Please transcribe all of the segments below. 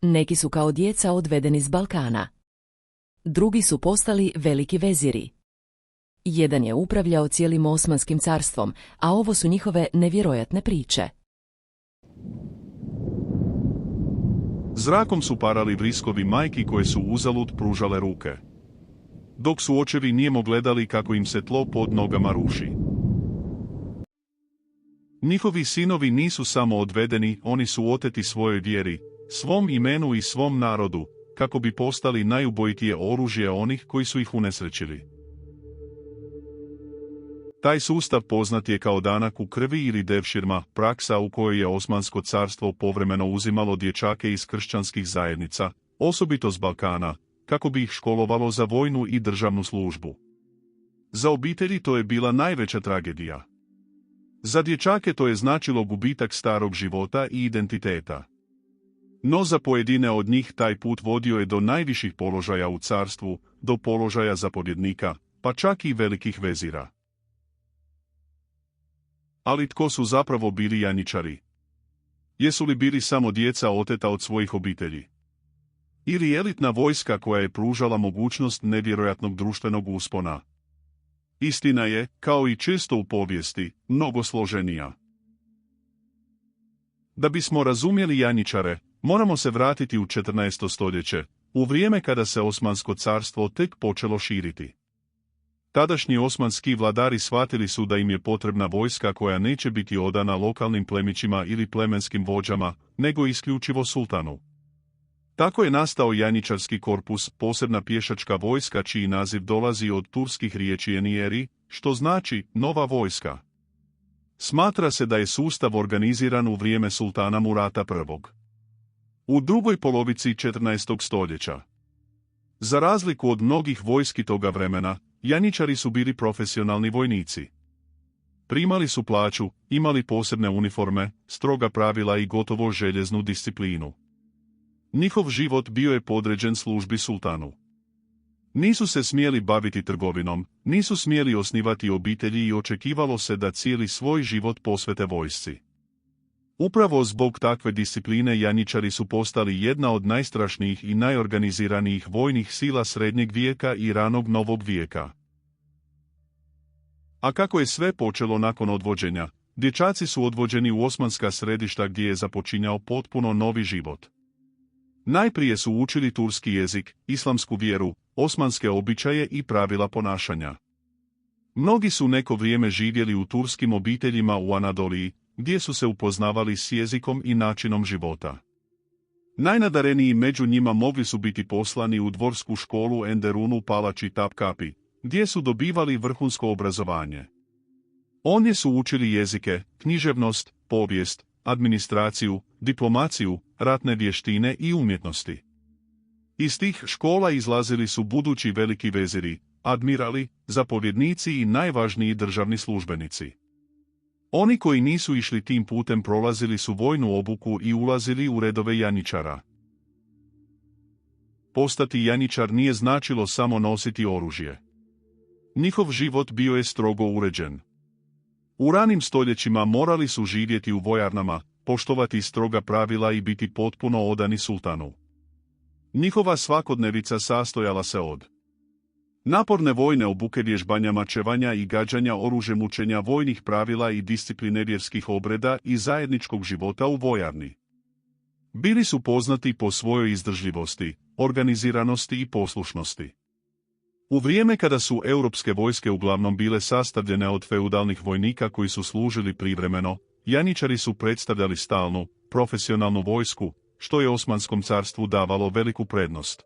Neki su kao djeca odvedeni s Balkana. Drugi su postali veliki veziri. Jedan je upravljao cijelim Osmanskim carstvom, a ovo su njihove nevjerojatne priče. Zrakom su parali vriskovi majki koje su uzalud pružale ruke. Dok su očevi nijemo gledali kako im se tlo pod nogama ruši. Njihovi sinovi nisu samo odvedeni, oni su oteti svojoj vjeri, svom imenu i svom narodu, kako bi postali najubojitije oružje onih koji su ih unesrećili. Taj sustav poznat je kao danak u krvi ili devširma, praksa u kojoj je Osmansko carstvo povremeno uzimalo dječake iz kršćanskih zajednica, osobito s Balkana, kako bi ih školovalo za vojnu i državnu službu. Za obitelji to je bila najveća tragedija. Za dječake to je značilo gubitak starog života i identiteta. No za pojedine od njih taj put vodio je do najviših položaja u carstvu, do položaja zapovjednika, pa čak i velikih vezira. Ali tko su zapravo bili janjičari? Jesu li bili samo djeca oteta od svojih obitelji? Ili elitna vojska koja je pružala mogućnost nevjerojatnog društvenog uspona? Istina je, kao i često u povijesti, mnogo složenija. Da bismo razumjeli janjičare, moramo se vratiti u 14. stoljeće, u vrijeme kada se Osmansko carstvo tek počelo širiti. Tadašnji osmanski vladari shvatili su da im je potrebna vojska koja neće biti odana lokalnim plemićima ili plemenskim vođama, nego isključivo sultanu. Tako je nastao janjičarski korpus, posebna pješačka vojska čiji naziv dolazi od turskih riječi enijeri, što znači nova vojska. Smatra se da je sustav organiziran u vrijeme sultana Murata I. U drugoj polovici 14. stoljeća. Za razliku od mnogih vojski toga vremena, janjičari su bili profesionalni vojnici. Primali su plaću, imali posebne uniforme, stroga pravila i gotovo željeznu disciplinu. Njihov život bio je podređen službi sultanu. Nisu se smjeli baviti trgovinom, nisu smjeli osnivati obitelji i očekivalo se da cijeli svoj život posvete vojsci. Upravo zbog takve discipline janjičari su postali jedna od najstrašnijih i najorganiziranijih vojnih sila srednjeg vijeka i ranog novog vijeka. A kako je sve počelo nakon odvođenja, dječaci su odvođeni u osmanska središta gdje je započinjao potpuno novi život. Najprije su učili turski jezik, islamsku vjeru, osmanske običaje i pravila ponašanja. Mnogi su neko vrijeme živjeli u turskim obiteljima u Anadoliji, gdje su se upoznavali s jezikom i načinom života. Najnadareniji među njima mogli su biti poslani u dvorsku školu Enderunu Palači Tapkapi, gdje su dobivali vrhunsko obrazovanje. Oni su učili jezike, književnost, povijest, administraciju, diplomaciju, ratne vještine i umjetnosti. Iz tih škola izlazili su budući veliki veziri, admirali, zapovjednici i najvažniji državni službenici. Oni koji nisu išli tim putem prolazili su vojnu obuku i ulazili u redove janjičara. Postati janjičar nije značilo samo nositi oružje. Njihov život bio je strogo uređen. U ranim stoljećima morali su živjeti u vojarnama, poštovati stroga pravila i biti potpuno odani sultanu. Njihova svakodnevica sastojala se od naporne vojne obuke, vježbanja mačevanja i gađanja oružjem, učenja vojnih pravila i discipline vjerskih obreda i zajedničkog života u vojarni. Bili su poznati po svojoj izdržljivosti, organiziranosti i poslušnosti. U vrijeme kada su europske vojske uglavnom bile sastavljene od feudalnih vojnika koji su služili privremeno, janjičari su predstavljali stalnu, profesionalnu vojsku, što je Osmanskom carstvu davalo veliku prednost.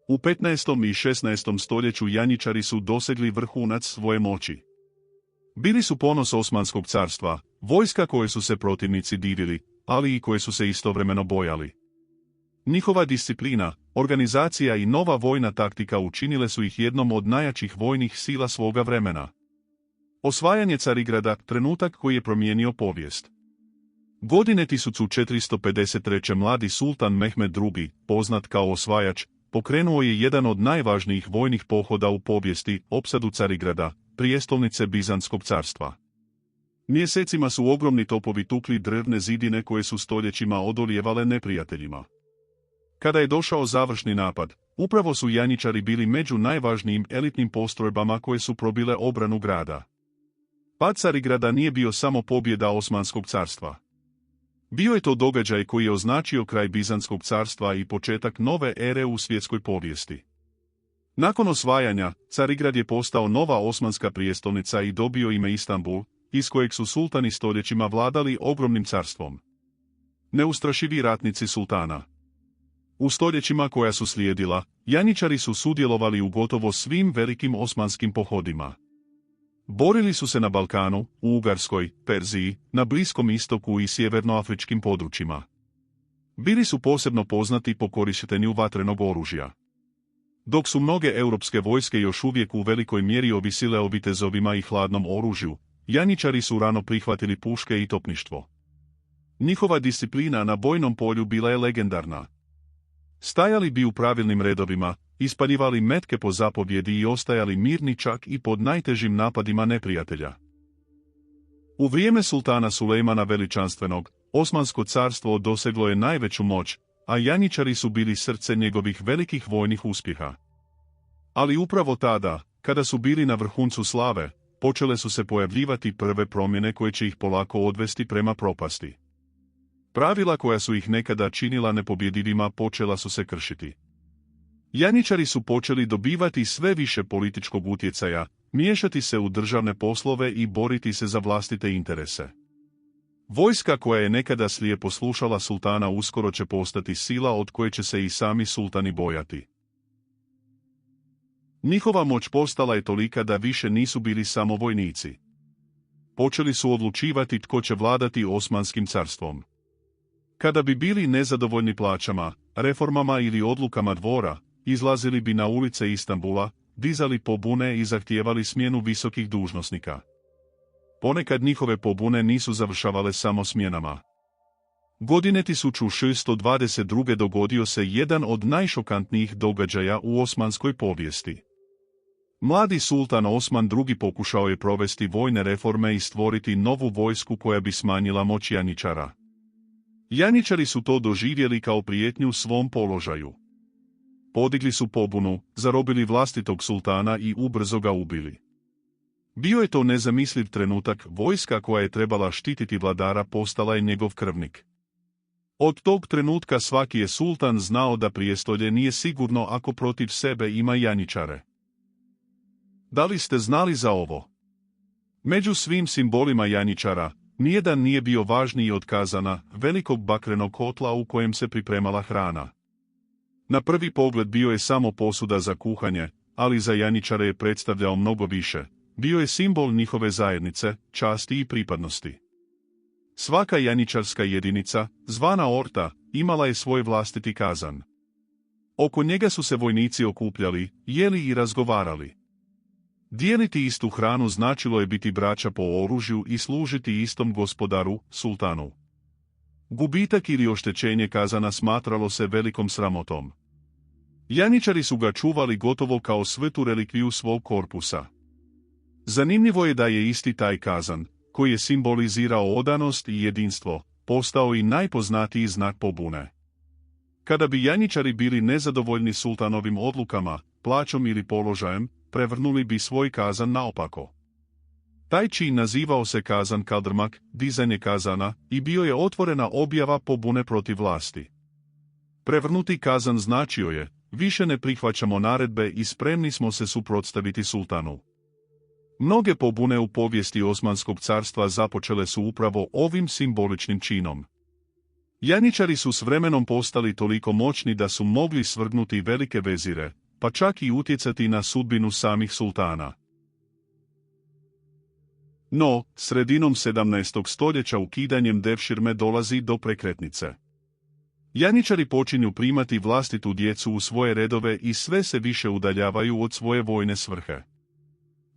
U 15. i 16. stoljeću janjičari su dosegli vrhunac svoje moći. Bili su ponos Osmanskog carstva, vojska koje su se protivnici divili, ali i koje su se istovremeno bojali. Njihova disciplina, organizacija i nova vojna taktika učinile su ih jednom od najjačih vojnih sila svoga vremena. Osvajanje Carigrada, trenutak koji je promijenio povijest. Godine 1453. mladi sultan Mehmed II, poznat kao osvajač, pokrenuo je jedan od najvažnijih vojnih pohoda u povijesti, opsadu Carigrada, prijestolnice Bizantskog carstva. Mjesecima su ogromni topovi tukli drvne zidine koje su stoljećima odolijevale neprijateljima. Kada je došao završni napad, upravo su janjičari bili među najvažnijim elitnim postrojbama koje su probile obranu grada. Pad Carigrada nije bio samo pobjeda Osmanskog carstva. Bio je to događaj koji je označio kraj Bizantskog carstva i početak nove ere u svjetskoj povijesti. Nakon osvajanja, Carigrad je postao nova osmanska prijestolnica i dobio ime Istanbul, iz kojeg su sultani stoljećima vladali ogromnim carstvom. Neustrašivi ratnici sultana. U stoljećima koja su slijedila, janjičari su sudjelovali u gotovo svim velikim osmanskim pohodima. Borili su se na Balkanu, u Ugarskoj, Perziji, na Bliskom istoku i sjevernoafričkim područjima. Bili su posebno poznati po korištenju vatrenog oružja. Dok su mnoge europske vojske još uvijek u velikoj mjeri ovisile o vitezovima i hladnom oružju, janjičari su rano prihvatili puške i topništvo. Njihova disciplina na bojnom polju bila je legendarna. Stajali bi u pravilnim redovima, ispaljivali metke po zapovjedi i ostajali mirni čak i pod najtežim napadima neprijatelja. U vrijeme sultana Sulejmana Veličanstvenog, Osmansko carstvo doseglo je najveću moć, a janjičari su bili srce njegovih velikih vojnih uspjeha. Ali upravo tada, kada su bili na vrhuncu slave, počele su se pojavljivati prve promjene koje će ih polako odvesti prema propasti. Pravila koja su ih nekada činila nepobjedivima počela su se kršiti. Janjičari su počeli dobivati sve više političkog utjecaja, miješati se u državne poslove i boriti se za vlastite interese. Vojska koja je nekada slijepo slušala sultana uskoro će postati sila od koje će se i sami sultani bojati. Njihova moć postala je tolika da više nisu bili samo vojnici. Počeli su odlučivati tko će vladati Osmanskim carstvom. Kada bi bili nezadovoljni plaćama, reformama ili odlukama dvora, izlazili bi na ulice Istanbula, dizali pobune i zahtijevali smjenu visokih dužnosnika. Ponekad njihove pobune nisu završavale samo smjenama. Godine 1622. dogodio se jedan od najšokantnijih događaja u osmanskoj povijesti. Mladi sultan Osman II pokušao je provesti vojne reforme i stvoriti novu vojsku koja bi smanjila moć janjičara. Janjičari su to doživjeli kao prijetnju svom položaju. Podigli su pobunu, zarobili vlastitog sultana i ubrzo ga ubili. Bio je to nezamisliv trenutak, vojska koja je trebala štititi vladara postala je njegov krvnik. Od tog trenutka svaki je sultan znao da prijestolje nije sigurno ako protiv sebe ima janjičare. Da li ste znali za ovo? Među svim simbolima janjičara, nijedan nije bio važniji od kazana, velikog bakrenog kotla u kojem se pripremala hrana. Na prvi pogled bio je samo posuda za kuhanje, ali za janjičare je predstavljao mnogo više. Bio je simbol njihove zajednice, časti i pripadnosti. Svaka janjičarska jedinica, zvana orta, imala je svoj vlastiti kazan. Oko njega su se vojnici okupljali, jeli i razgovarali. Dijeliti istu hranu značilo je biti braća po oružju i služiti istom gospodaru, sultanu. Gubitak ili oštećenje kazana smatralo se velikom sramotom. Janjičari su ga čuvali gotovo kao svetu relikviju svog korpusa. Zanimljivo je da je isti taj kazan, koji je simbolizirao odanost i jedinstvo, postao i najpoznatiji znak pobune. Kada bi janjičari bili nezadovoljni sultanovim odlukama, plaćom ili položajem, prevrnuli bi svoj kazan naopako. Taj čin nazivao se kazan kaldrmak, dizanje kazana, i bio je otvorena objava pobune protiv vlasti. Prevrnuti kazan značio je, više ne prihvaćamo naredbe i spremni smo se suprotstaviti sultanu. Mnoge pobune u povijesti Osmanskog carstva započele su upravo ovim simboličnim činom. Janjičari su s vremenom postali toliko moćni da su mogli svrgnuti velike vezire, pa čak i utjecati na sudbinu samih sultana. No, sredinom 17. stoljeća ukidanjem devširme dolazi do prekretnice. Janjičari počinju primati vlastitu djecu u svoje redove i sve se više udaljavaju od svoje vojne svrhe.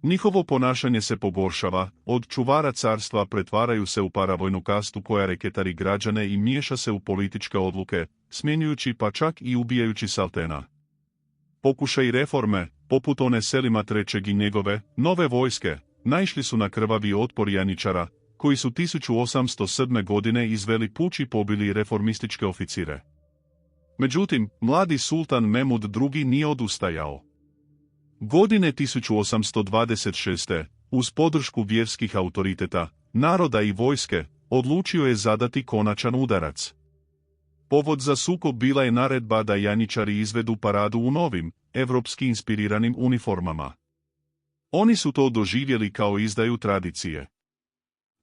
Njihovo ponašanje se pogoršava, od čuvara carstva pretvaraju se u paravojnu kastu koja reketari građane i miješa se u političke odluke, smjenjujući pa čak i ubijajući sultana. Pokušaji reforme, poput one Selima III i njegove nove vojske, naišli su na krvavi otpor janjičara, koji su 1807. godine izveli puč i pobili reformističke oficire. Međutim, mladi sultan Memud II nije odustajao. Godine 1826. uz podršku vjerskih autoriteta, naroda i vojske, odlučio je zadati konačan udarac. Povod za sukob bila je naredba da janjičari izvedu paradu u novim, evropski inspiriranim uniformama. Oni su to doživjeli kao izdaju tradicije.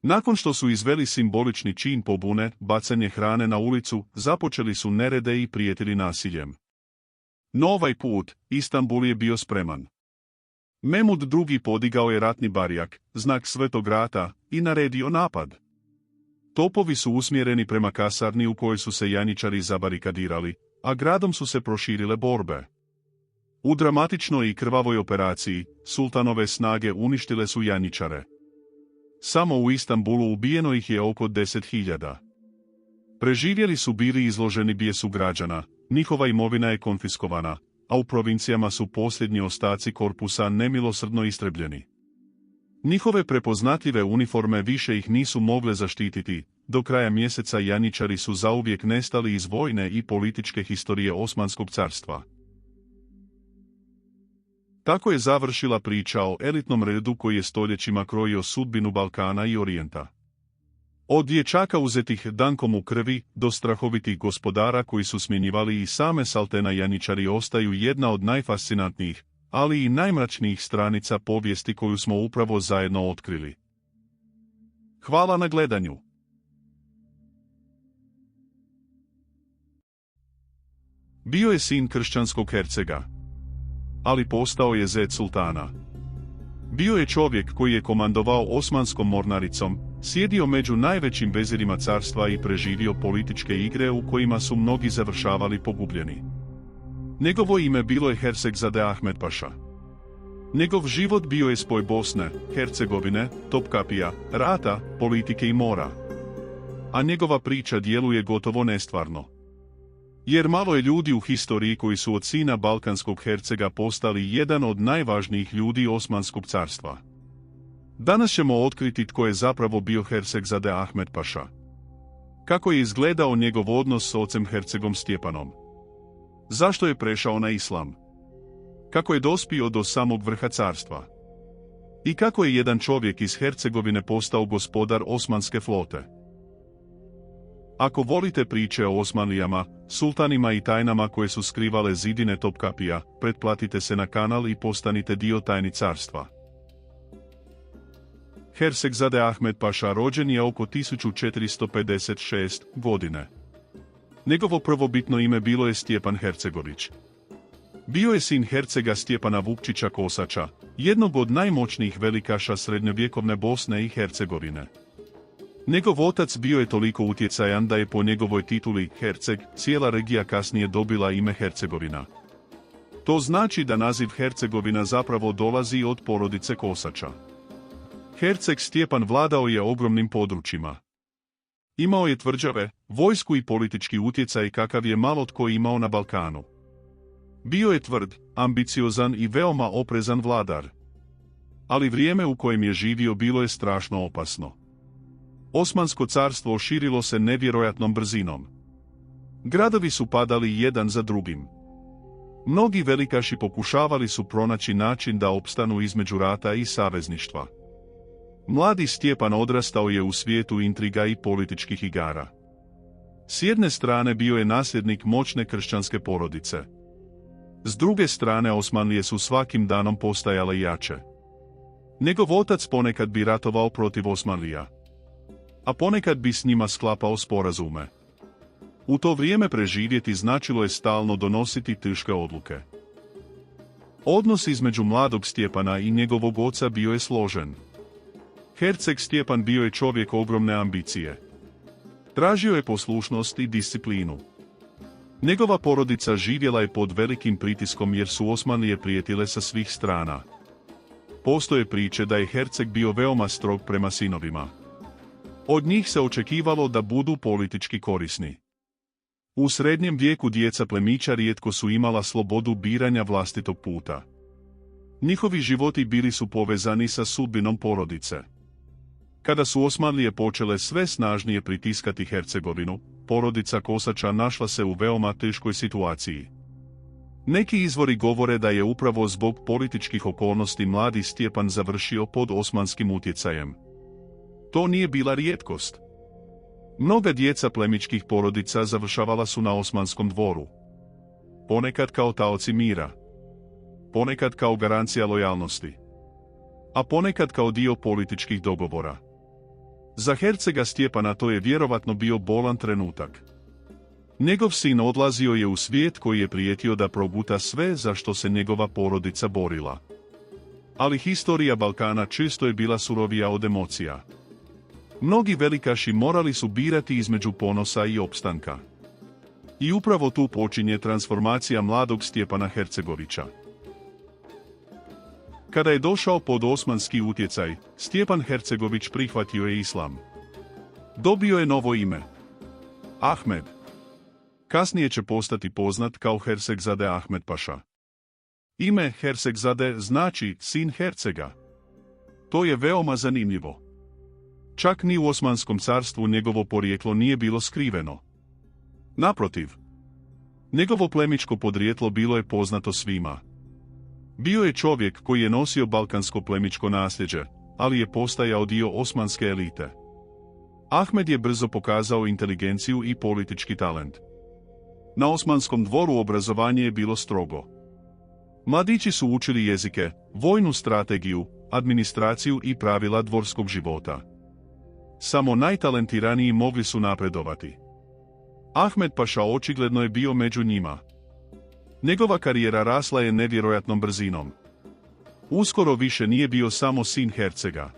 Nakon što su izveli simbolični čin pobune, bacanje hrane na ulicu, započeli su nerede i prijetili nasiljem. No ovaj put, Istanbul je bio spreman. Memud II podigao je ratni barjak, znak Svetog rata, i naredio napad. Topovi su usmjereni prema kasarni u kojoj su se janjičari zabarikadirali, a gradom su se proširile borbe. U dramatičnoj i krvavoj operaciji, sultanove snage uništile su janjičare. Samo u Istanbulu ubijeno ih je oko 10.000. Preživjeli su bili izloženi bijesu građana, njihova imovina je konfiskovana, a u provincijama su posljednji ostaci korpusa nemilosrdno istrebljeni. Njihove prepoznatljive uniforme više ih nisu mogle zaštititi, do kraja mjeseca janjičari su zauvijek nestali iz vojne i političke historije Osmanskog carstva. Tako je završila priča o elitnom redu koji je stoljećima krojio sudbinu Balkana i Orijenta. Od dječaka uzetih dankom u krvi do strahovitih gospodara koji su smjenjivali i same Saltena janjičari ostaju jedna od najfascinantnijih, ali i najmračnijih stranica povijesti koju smo upravo zajedno otkrili. Hvala na gledanju. Bio je sin kršćanskog hercega, ali postao je zet sultana. Bio je čovjek koji je komandovao osmanskom mornaricom, sjedio među najvećim vezirima carstva i preživio političke igre u kojima su mnogi završavali pogubljeni. Njegovo ime bilo je Hercegzade Ahmed Paša. Njegov život bio je spoj Bosne, Hercegovine, Topkapija, rata, politike i mora. A njegova priča djeluje gotovo nestvarno. Jer malo je ljudi u historiji koji su od sina balkanskog hercega postali jedan od najvažnijih ljudi Osmanskog carstva. Danas ćemo otkriti tko je zapravo bio Hercegzade Ahmed Paša. Kako je izgledao njegov odnos s ocem hercegom Stjepanom. Zašto je prešao na islam? Kako je dospio do samog vrha carstva? I kako je jedan čovjek iz Hercegovine postao gospodar osmanske flote? Ako volite priče o Osmanlijama, sultanima i tajnama koje su skrivale zidine Topkapija, pretplatite se na kanal i postanite dio tajni carstva. Hercegzade Ahmed Paša rođen je oko 1456. godine. Njegovo prvobitno ime bilo je Stjepan Hercegović. Bio je sin hercega Stjepana Vukčića Kosača, jednog od najmoćnijih velikaša srednjovjekovne Bosne i Hercegovine. Njegov otac bio je toliko utjecajan da je po njegovoj tituli herceg cijela regija kasnije dobila ime Hercegovina. To znači da naziv Hercegovina zapravo dolazi od porodice Kosača. Herceg Stjepan vladao je ogromnim područjima. Imao je tvrđave, vojsku i politički utjecaj kakav je malo tko imao na Balkanu. Bio je tvrd, ambiciozan i veoma oprezan vladar. Ali vrijeme u kojem je živio bilo je strašno opasno. Osmansko carstvo širilo se nevjerojatnom brzinom. Gradovi su padali jedan za drugim. Mnogi velikaši pokušavali su pronaći način da opstanu između rata i savezništva. Mladi Stjepan odrastao je u svijetu intriga i političkih igara. S jedne strane bio je nasljednik moćne kršćanske porodice. S druge strane Osmanlije su svakim danom postajale jače. Njegov otac ponekad bi ratovao protiv Osmanlija, a ponekad bi s njima sklapao sporazume. U to vrijeme preživjeti značilo je stalno donositi teške odluke. Odnos između mladog Stjepana i njegovog oca bio je složen. Herceg Stjepan bio je čovjek ogromne ambicije. Tražio je poslušnost i disciplinu. Njegova porodica živjela je pod velikim pritiskom jer su Osmanlije prijetile sa svih strana. Postoje priče da je herceg bio veoma strog prema sinovima. Od njih se očekivalo da budu politički korisni. U srednjem vijeku djeca plemića rijetko su imala slobodu biranja vlastitog puta. Njihovi životi bili su povezani sa sudbinom porodice. Kada su Osmanlije počele sve snažnije pritiskati Hercegovinu, porodica Kosača našla se u veoma teškoj situaciji. Neki izvori govore da je upravo zbog političkih okolnosti mladi Stjepan završio pod osmanskim utjecajem. To nije bila rijetkost. Mnoga djeca plemićkih porodica završavala su na osmanskom dvoru. Ponekad kao taoci mira. Ponekad kao garancija lojalnosti. A ponekad kao dio političkih dogovora. Za hercega Stjepana to je vjerovatno bio bolan trenutak. Njegov sin odlazio je u svijet koji je prijetio da proguta sve za što se njegova porodica borila. Ali historija Balkana često je bila surovija od emocija. Mnogi velikaši morali su birati između ponosa i opstanka. I upravo tu počinje transformacija mladog Stjepana Hercegovića. Kada je došao pod osmanski utjecaj, Stjepan Hercegović prihvatio je islam. Dobio je novo ime. Ahmed. Kasnije će postati poznat kao Hercegzade Ahmed Paša. Ime Hercegzade znači sin hercega. To je veoma zanimljivo. Čak ni u Osmanskom carstvu njegovo porijeklo nije bilo skriveno. Naprotiv, njegovo plemićko podrijetlo bilo je poznato svima. Bio je čovjek koji je nosio balkansko plemićko nasljeđe, ali je postajao dio osmanske elite. Ahmed je brzo pokazao inteligenciju i politički talent. Na osmanskom dvoru obrazovanje je bilo strogo. Mladići su učili jezike, vojnu strategiju, administraciju i pravila dvorskog života. Samo najtalentiraniji mogli su napredovati. Ahmed Paša očigledno je bio među njima. Njegova karijera rasla je nevjerojatnom brzinom. Uskoro više nije bio samo sin hercega.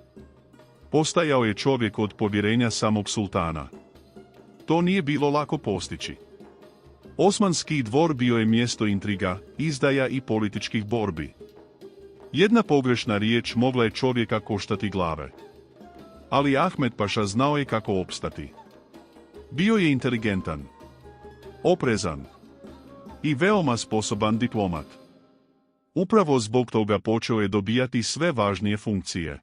Postajao je čovjek od povjerenja samog sultana. To nije bilo lako postići. Osmanski dvor bio je mjesto intriga, izdaja i političkih borbi. Jedna pogrešna riječ mogla je čovjeka koštati glave. Ali Ahmed Paša znao je kako opstati. Bio je inteligentan, oprezan i veoma sposoban diplomat. Upravo zbog toga počeo je dobijati sve važnije funkcije.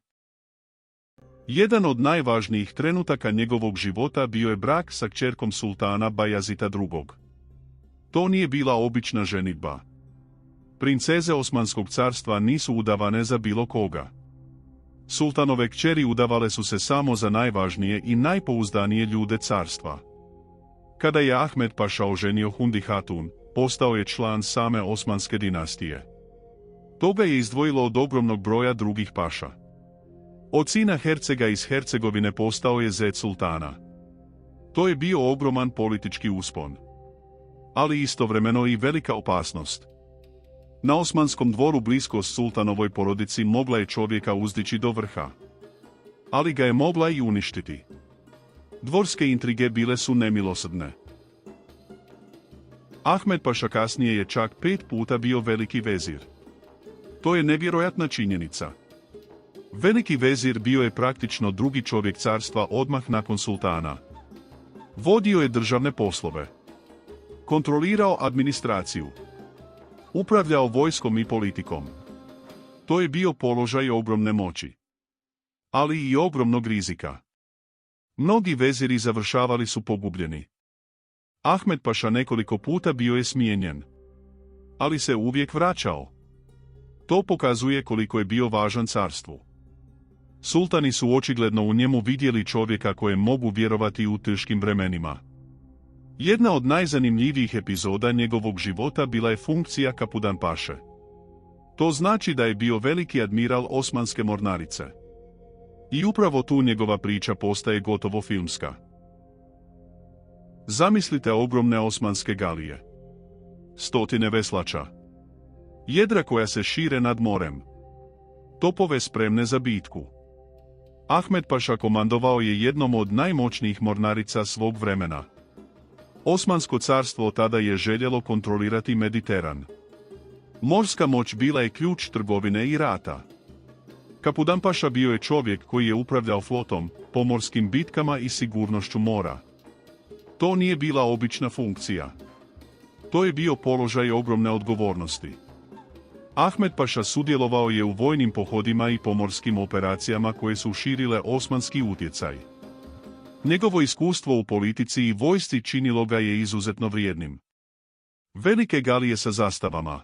Jedan od najvažnijih trenutaka njegovog života bio je brak sa kćerkom sultana Bajazita II. To nije bila obična ženidba. Princeze Osmanskog carstva nisu udavane za bilo koga. Sultanove kćeri udavale su se samo za najvažnije i najpouzdanije ljude carstva. Kada je Ahmed Paša oženio Hundi Hatun, postao je član same osmanske dinastije. To ga je izdvojilo od ogromnog broja drugih paša. Od sina hercega iz Hercegovine postao je zet sultana. To je bio ogroman politički uspon. Ali istovremeno i velika opasnost. Na osmanskom dvoru bliskost sultanovoj porodici mogla je čovjeka uzdići do vrha. Ali ga je mogla i uništiti. Dvorske intrige bile su nemilosrdne. Ahmed Paša kasnije je čak 5 puta bio veliki vezir. To je nevjerojatna činjenica. Veliki vezir bio je praktično drugi čovjek carstva odmah nakon sultana. Vodio je državne poslove. Kontrolirao administraciju. Upravljao vojskom i politikom. To je bio položaj ogromne moći. Ali i ogromnog rizika. Mnogi veziri završavali su pogubljeni. Ahmed Paša nekoliko puta bio je smijenjen. Ali se uvijek vraćao. To pokazuje koliko je bio važan carstvu. Sultani su očigledno u njemu vidjeli čovjeka kojem mogu vjerovati u teškim vremenima. Jedna od najzanimljivijih epizoda njegovog života bila je funkcija kapudan paše. To znači da je bio veliki admiral Osmanske mornarice. I upravo tu njegova priča postaje gotovo filmska. Zamislite ogromne osmanske galije. Stotine veslača. Jedra koja se šire nad morem. Topove spremne za bitku. Ahmed Paša komandovao je jednom od najmoćnijih mornarica svog vremena. Osmansko carstvo tada je željelo kontrolirati Mediteran. Morska moć bila je ključ trgovine i rata. Kapudan Paša bio je čovjek koji je upravljao flotom, pomorskim bitkama i sigurnošću mora. To nije bila obična funkcija. To je bio položaj ogromne odgovornosti. Ahmed Paša sudjelovao je u vojnim pohodima i pomorskim operacijama koje su širile osmanski utjecaj. Njegovo iskustvo u politici i vojsci činilo ga je izuzetno vrijednim. Velike galije sa zastavama.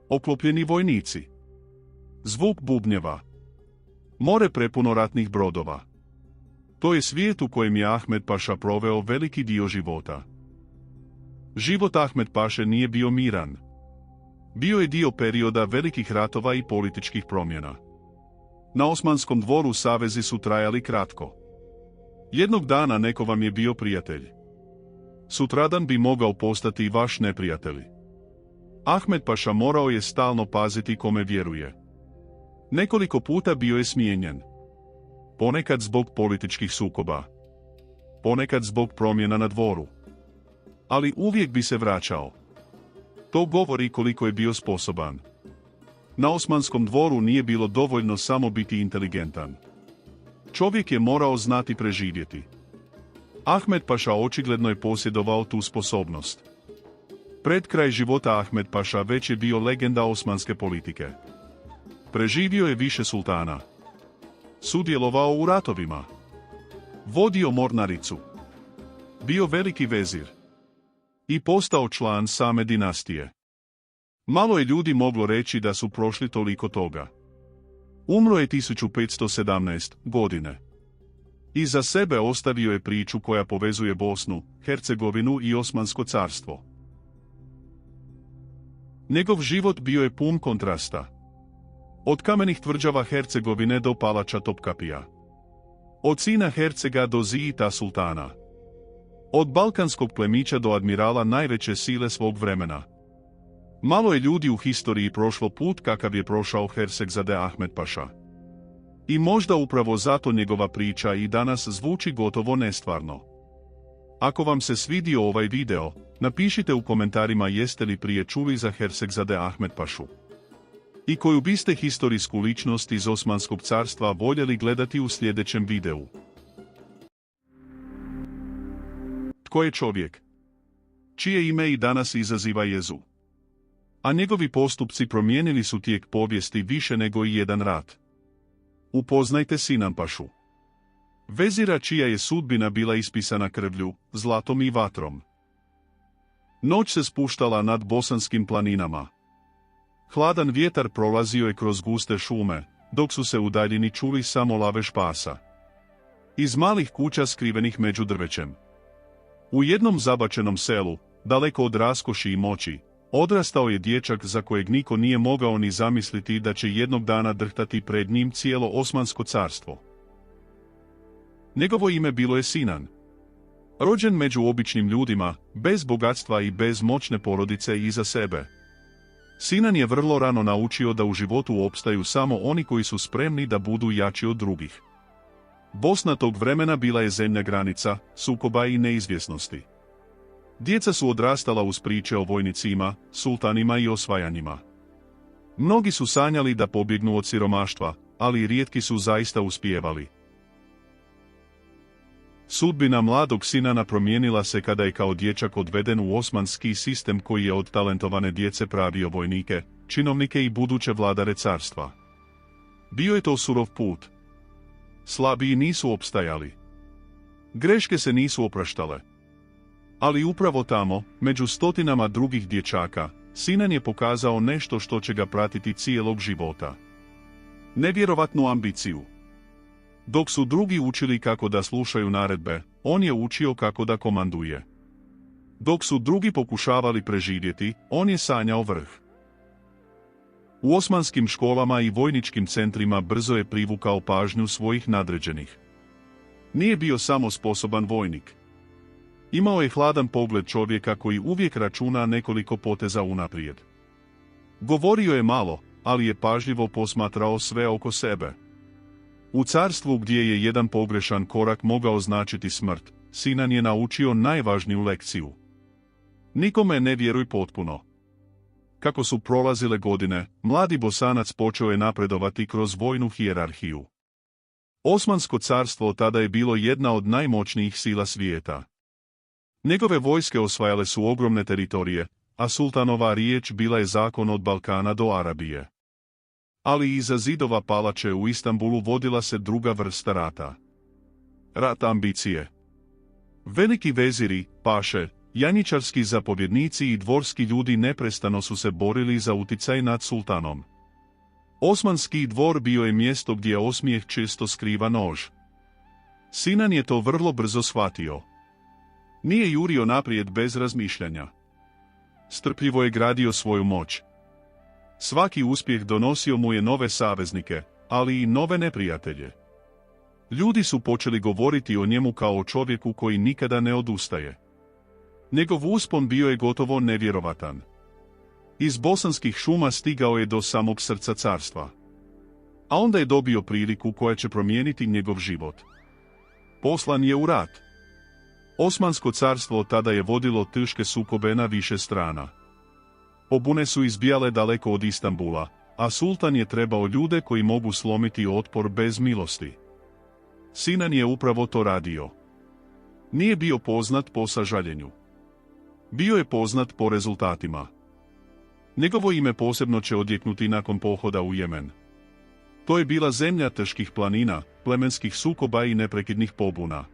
Oklopljeni vojnici. Zvuk bubnjeva. More prepuno ratnih brodova. To je svijet u kojem je Ahmed Paša proveo veliki dio života. Život Ahmed Paše nije bio miran. Bio je dio perioda velikih ratova i političkih promjena. Na Osmanskom dvoru savezi su trajali kratko. Jednog dana neko vam je bio prijatelj. Sutradan bi mogao postati vaš neprijatelj. Ahmed Paša morao je stalno paziti kome vjeruje. Nekoliko puta bio je smijenjen. Ponekad zbog političkih sukoba. Ponekad zbog promjena na dvoru. Ali uvijek bi se vraćao. To govori koliko je bio sposoban. Na Osmanskom dvoru nije bilo dovoljno samo biti inteligentan. Čovjek je morao znati preživjeti. Ahmed Paša očigledno je posjedovao tu sposobnost. Pred kraj života Ahmed Paša već je bio legenda osmanske politike. Preživio je više sultana. Sudjelovao u ratovima. Vodio mornaricu. Bio veliki vezir. I postao član same dinastije. Malo je ljudi moglo reći da su prošli toliko toga. Umro je 1517 godine. Iza sebe ostavio je priču koja povezuje Bosnu, Hercegovinu i Osmansko carstvo. Njegov život bio je pun kontrasta. Od kamenih tvrđava Hercegovine do palača Topkapija. Od sina Hercega do Zijita sultana. Od balkanskog plemića do admirala najveće sile svog vremena. Malo je ljudi u historiji prošlo put kakav je prošao Hercegzade Ahmed Paša. I možda upravo zato njegova priča i danas zvuči gotovo nestvarno. Ako vam se svidio ovaj video, napišite u komentarima jeste li prije čuli za Hercegzade Ahmed Pašu. I koju biste historijsku ličnost iz Osmanskog carstva voljeli gledati u sljedećem videu. Tko je čovjek? Čije ime i danas izaziva jezu? A njegovi postupci promijenili su tijek povijesti više nego i jedan rat. Upoznajte Sinan Pašu. Vezira čija je sudbina bila ispisana krvlju, zlatom i vatrom. Noć se spuštala nad bosanskim planinama. Hladan vjetar prolazio je kroz guste šume, dok su se u daljini čuli samo lavež pasa. Iz malih kuća skrivenih među drvećem. U jednom zabačenom selu, daleko od raskoši i moći, odrastao je dječak za kojeg niko nije mogao ni zamisliti da će jednog dana drhtati pred njim cijelo Osmansko carstvo. Njegovo ime bilo je Sinan. Rođen među običnim ljudima, bez bogatstva i bez moćne porodice iza sebe. Sinan je vrlo rano naučio da u životu opstaju samo oni koji su spremni da budu jači od drugih. Bosna tog vremena bila je zemlja granica, sukoba i neizvjesnosti. Djeca su odrastala uz priče o vojnicima, sultanima i osvajanjima. Mnogi su sanjali da pobjegnu od siromaštva, ali rijetki su zaista uspijevali. Sudbina mladog Sinana promijenila se kada je kao dječak odveden u osmanski sistem koji je od talentovane djece pravio vojnike, činovnike i buduće vladare carstva. Bio je to surov put. Slabiji nisu opstajali. Greške se nisu opraštale. Ali upravo tamo, među stotinama drugih dječaka, Sinan je pokazao nešto što će ga pratiti cijelog života. Nevjerovatnu ambiciju. Dok su drugi učili kako da slušaju naredbe, on je učio kako da komanduje. Dok su drugi pokušavali preživjeti, on je sanjao vrh. U osmanskim školama i vojničkim centrima brzo je privukao pažnju svojih nadređenih. Nije bio samo sposoban vojnik. Imao je hladan pogled čovjeka koji uvijek računa nekoliko poteza unaprijed. Govorio je malo, ali je pažljivo posmatrao sve oko sebe. U carstvu gdje je jedan pogrešan korak mogao značiti smrt, Sinan je naučio najvažniju lekciju. Nikome ne vjeruj potpuno. Kako su prolazile godine, mladi Bosanac počeo je napredovati kroz vojnu hijerarhiju. Osmansko carstvo tada je bilo jedna od najmoćnijih sila svijeta. Njegove vojske osvajale su ogromne teritorije, a sultanova riječ bila je zakon od Balkana do Arabije. Ali iza zidova palače u Istanbulu vodila se druga vrsta rata. Rat ambicije. Veliki veziri, paše, janjičarski zapovjednici i dvorski ljudi neprestano su se borili za utjecaj nad sultanom. Osmanski dvor bio je mjesto gdje osmijeh često skriva nož. Sinan je to vrlo brzo shvatio. Nije jurio naprijed bez razmišljanja. Strpljivo je gradio svoju moć. Svaki uspjeh donosio mu je nove saveznike, ali i nove neprijatelje. Ljudi su počeli govoriti o njemu kao o čovjeku koji nikada ne odustaje. Njegov uspon bio je gotovo nevjerovatan. Iz bosanskih šuma stigao je do samog srca carstva. A onda je dobio priliku koja će promijeniti njegov život. Poslan je u rat. Osmansko carstvo tada je vodilo teške sukobe na više strana. Pobune su izbijale daleko od Istanbula, a sultan je trebao ljude koji mogu slomiti otpor bez milosti. Sinan je upravo to radio. Nije bio poznat po sažaljenju. Bio je poznat po rezultatima. Njegovo ime posebno će odjeknuti nakon pohoda u Jemen. To je bila zemlja teških planina, plemenskih sukoba i neprekidnih pobuna.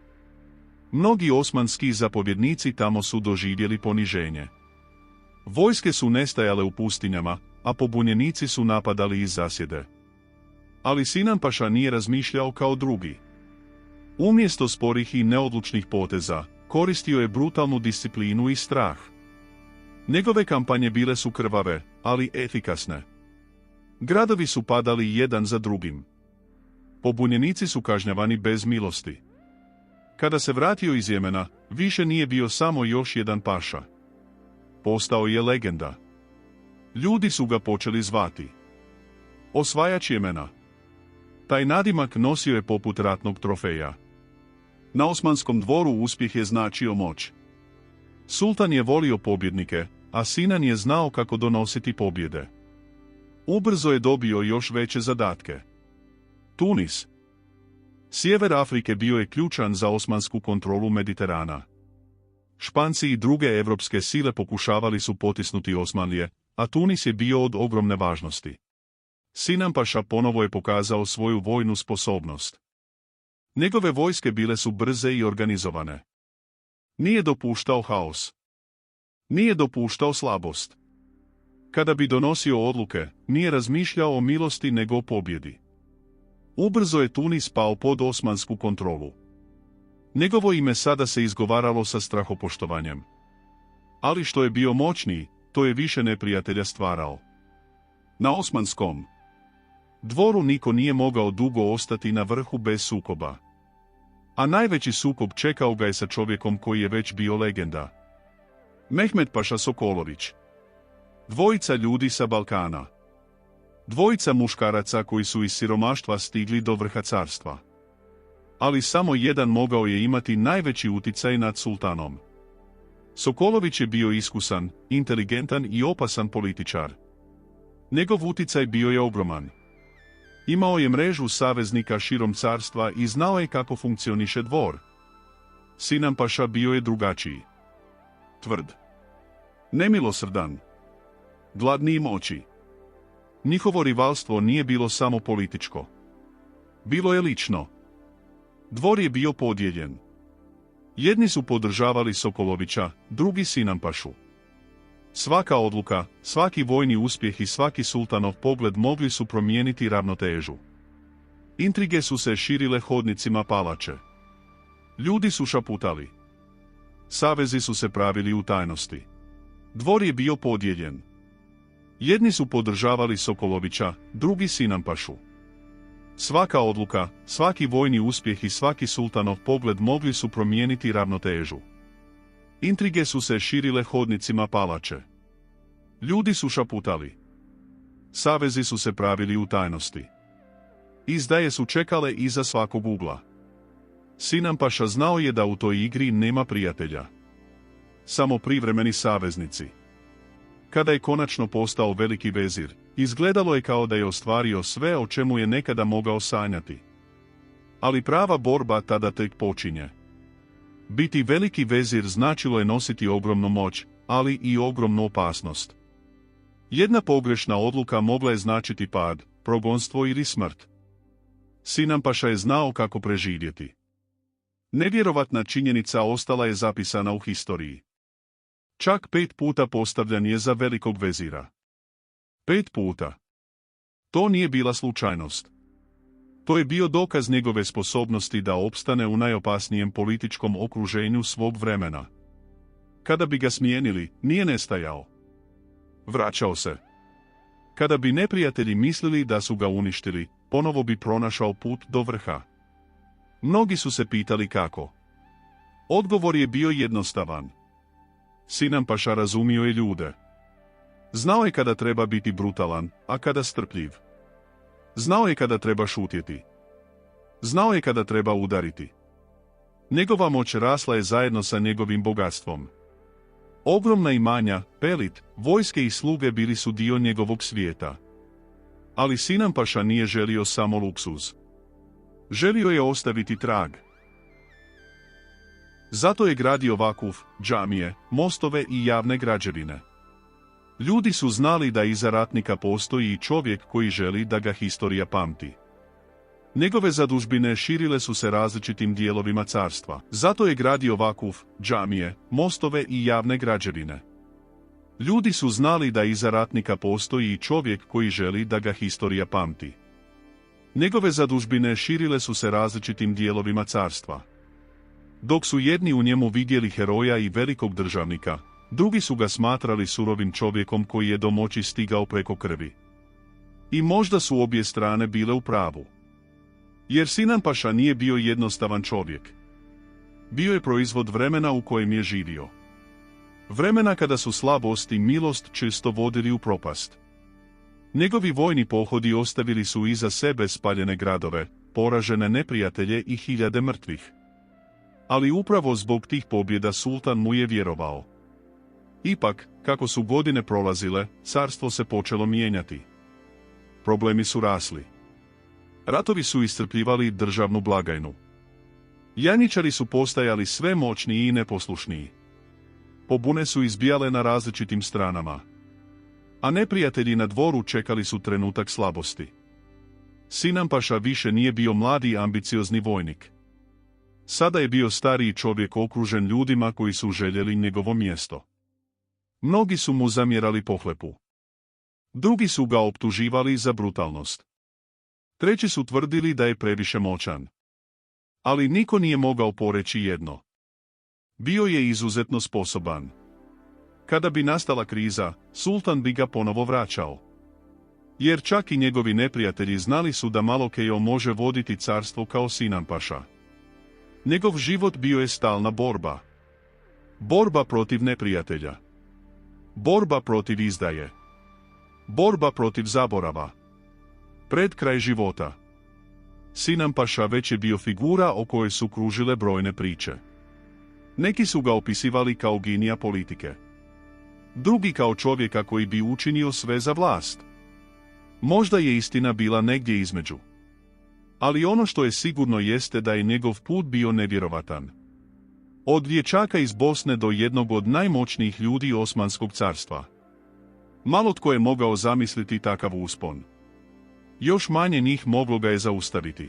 Mnogi osmanski zapovjednici tamo su doživjeli poniženje. Vojske su nestajale u pustinjama, a pobunjenici su napadali iz zasjede. Ali Sinan paša nije razmišljao kao drugi. Umjesto sporih i neodlučnih poteza, koristio je brutalnu disciplinu i strah. Njegove kampanje bile su krvave, ali efikasne. Gradovi su padali jedan za drugim. Pobunjenici su kažnjavani bez milosti. Kada se vratio iz Jemena, više nije bio samo još jedan paša. Postao je legenda. Ljudi su ga počeli zvati osvajač Jemena. Taj nadimak nosio je poput ratnog trofeja. Na osmanskom dvoru uspjeh je značio moć. Sultan je volio pobjednike, a Sinan je znao kako donositi pobjede. Ubrzo je dobio još veće zadatke. Tunis. Sjever Afrike bio je ključan za osmansku kontrolu Mediterana. Španci i druge evropske sile pokušavali su potisnuti Osmanlije, a Tunis je bio od ogromne važnosti. Sinan paša ponovo je pokazao svoju vojnu sposobnost. Njegove vojske bile su brze i organizovane. Nije dopuštao haos. Nije dopuštao slabost. Kada bi donosio odluke, nije razmišljao o milosti nego o pobjedi. Ubrzo je Tunis pao pod osmansku kontrolu. Njegovo ime sada se izgovaralo sa strahopoštovanjem. Ali što je bio moćniji, to je više neprijatelja stvarao. Na osmanskom dvoru niko nije mogao dugo ostati na vrhu bez sukoba. A najveći sukob čekao ga je sa čovjekom koji je već bio legenda. Mehmed paša Sokolović. Dvojica ljudi sa Balkana. Dvojica muškaraca koji su iz siromaštva stigli do vrha carstva. Ali samo jedan mogao je imati najveći utjecaj nad sultanom. Sokolović je bio iskusan, inteligentan i opasan političar. Njegov utjecaj bio je ogroman. Imao je mrežu saveznika širom carstva i znao je kako funkcioniše dvor. Sinan paša bio je drugačiji. Tvrd. Nemilosrdan. Gladniji moći. Njihovo rivalstvo nije bilo samo političko. Bilo je lično. Dvor je bio podijeljen. Jedni su podržavali Sokolovića, drugi Sinan pašu. Svaka odluka, svaki vojni uspjeh i svaki sultanov pogled mogli su promijeniti ravnotežu. Intrige su se širile hodnicima palače. Ljudi su šaputali. Savezi su se pravili u tajnosti. Dvor je bio podijeljen. Jedni su podržavali Sokolovića, drugi Sinan pašu. Svaka odluka, svaki vojni uspjeh i svaki sultanov pogled mogli su promijeniti ravnotežu. Intrige su se širile hodnicima palače. Ljudi su šaputali. Savezi su se pravili u tajnosti. Izdaje su čekale iza svakog ugla. Sinan paša znao je da u toj igri nema prijatelja. Samo privremeni saveznici. Kada je konačno postao veliki vezir, izgledalo je kao da je ostvario sve o čemu je nekada mogao sanjati. Ali prava borba tada tek počinje. Biti veliki vezir značilo je nositi ogromnu moć, ali i ogromnu opasnost. Jedna pogrešna odluka mogla je značiti pad, progonstvo ili smrt. Sinampaša je znao kako preživjeti. Nevjerovatna činjenica ostala je zapisana u historiji. Čak 5 puta postavljan je za velikog vezira. 5 puta. To nije bila slučajnost. To je bio dokaz njegove sposobnosti da opstane u najopasnijem političkom okruženju svog vremena. Kada bi ga smijenili, nije nestajao. Vraćao se. Kada bi neprijatelji mislili da su ga uništili, ponovo bi pronašao put do vrha. Mnogi su se pitali kako. Odgovor je bio jednostavan. Sinampaša razumio je ljude. Znao je kada treba biti brutalan, a kada strpljiv. Znao je kada treba šutjeti. Znao je kada treba udariti. Njegova moć rasla je zajedno sa njegovim bogatstvom. Ogromna imanja, pelit, vojske i sluge bili su dio njegovog svijeta. Ali Sinampaša nije želio samo luksuz. Želio je ostaviti trag. Zato je gradio vakuf, džamije, mostove i javne građevine. Ljudi su znali da iza ratnika postoji i čovjek koji želi da ga historija pamti. Njegove zadužbine širile su se različitim dijelovima carstva. Zato je gradio vakuf, džamije, mostove i javne građevine. Ljudi su znali da iza ratnika postoji i čovjek koji želi da ga historija pamti. Njegove zadužbine širile su se različitim dijelovima carstva. Dok su jedni u njemu vidjeli heroja i velikog državnika, drugi su ga smatrali surovim čovjekom koji je do moći stigao preko krvi. I možda su obje strane bile u pravu. Jer Sinampaša nije bio jednostavan čovjek. Bio je proizvod vremena u kojem je živio. Vremena kada su slabost i milost često vodili u propast. Njegovi vojni pohodi ostavili su iza sebe spaljene gradove, poražene neprijatelje i hiljade mrtvih. Ali upravo zbog tih pobjeda sultan mu je vjerovao. Ipak, kako su godine prolazile, carstvo se počelo mijenjati. Problemi su rasli. Ratovi su iscrpljivali državnu blagajnu. Janjičari su postajali sve moćniji i neposlušniji. Pobune su izbijale na različitim stranama. A neprijatelji na dvoru čekali su trenutak slabosti. Sinampaša više nije bio mladi i ambiciozni vojnik. Sada je bio stariji čovjek okružen ljudima koji su željeli njegovo mjesto. Mnogi su mu zamjerali pohlepu. Drugi su ga optuživali za brutalnost. Treći su tvrdili da je previše moćan. Ali niko nije mogao poreći jedno. Bio je izuzetno sposoban. Kada bi nastala kriza, sultan bi ga ponovo vraćao. Jer čak i njegovi neprijatelji znali su da Malokejo može voditi carstvo kao Sinampaša. Njegov život bio je stalna borba. Borba protiv neprijatelja. Borba protiv izdaje. Borba protiv zaborava. Pred kraj života. Sinampaša već je bio figura o kojoj su kružile brojne priče. Neki su ga opisivali kao genija politike. Drugi kao čovjeka koji bi učinio sve za vlast. Možda je istina bila negdje između. Ali ono što je sigurno jeste da je njegov put bio nevjerovatan. Od dječaka iz Bosne do jednog od najmoćnijih ljudi Osmanskog carstva. Malo tko je mogao zamisliti takav uspon. Još manje njih moglo ga je zaustaviti.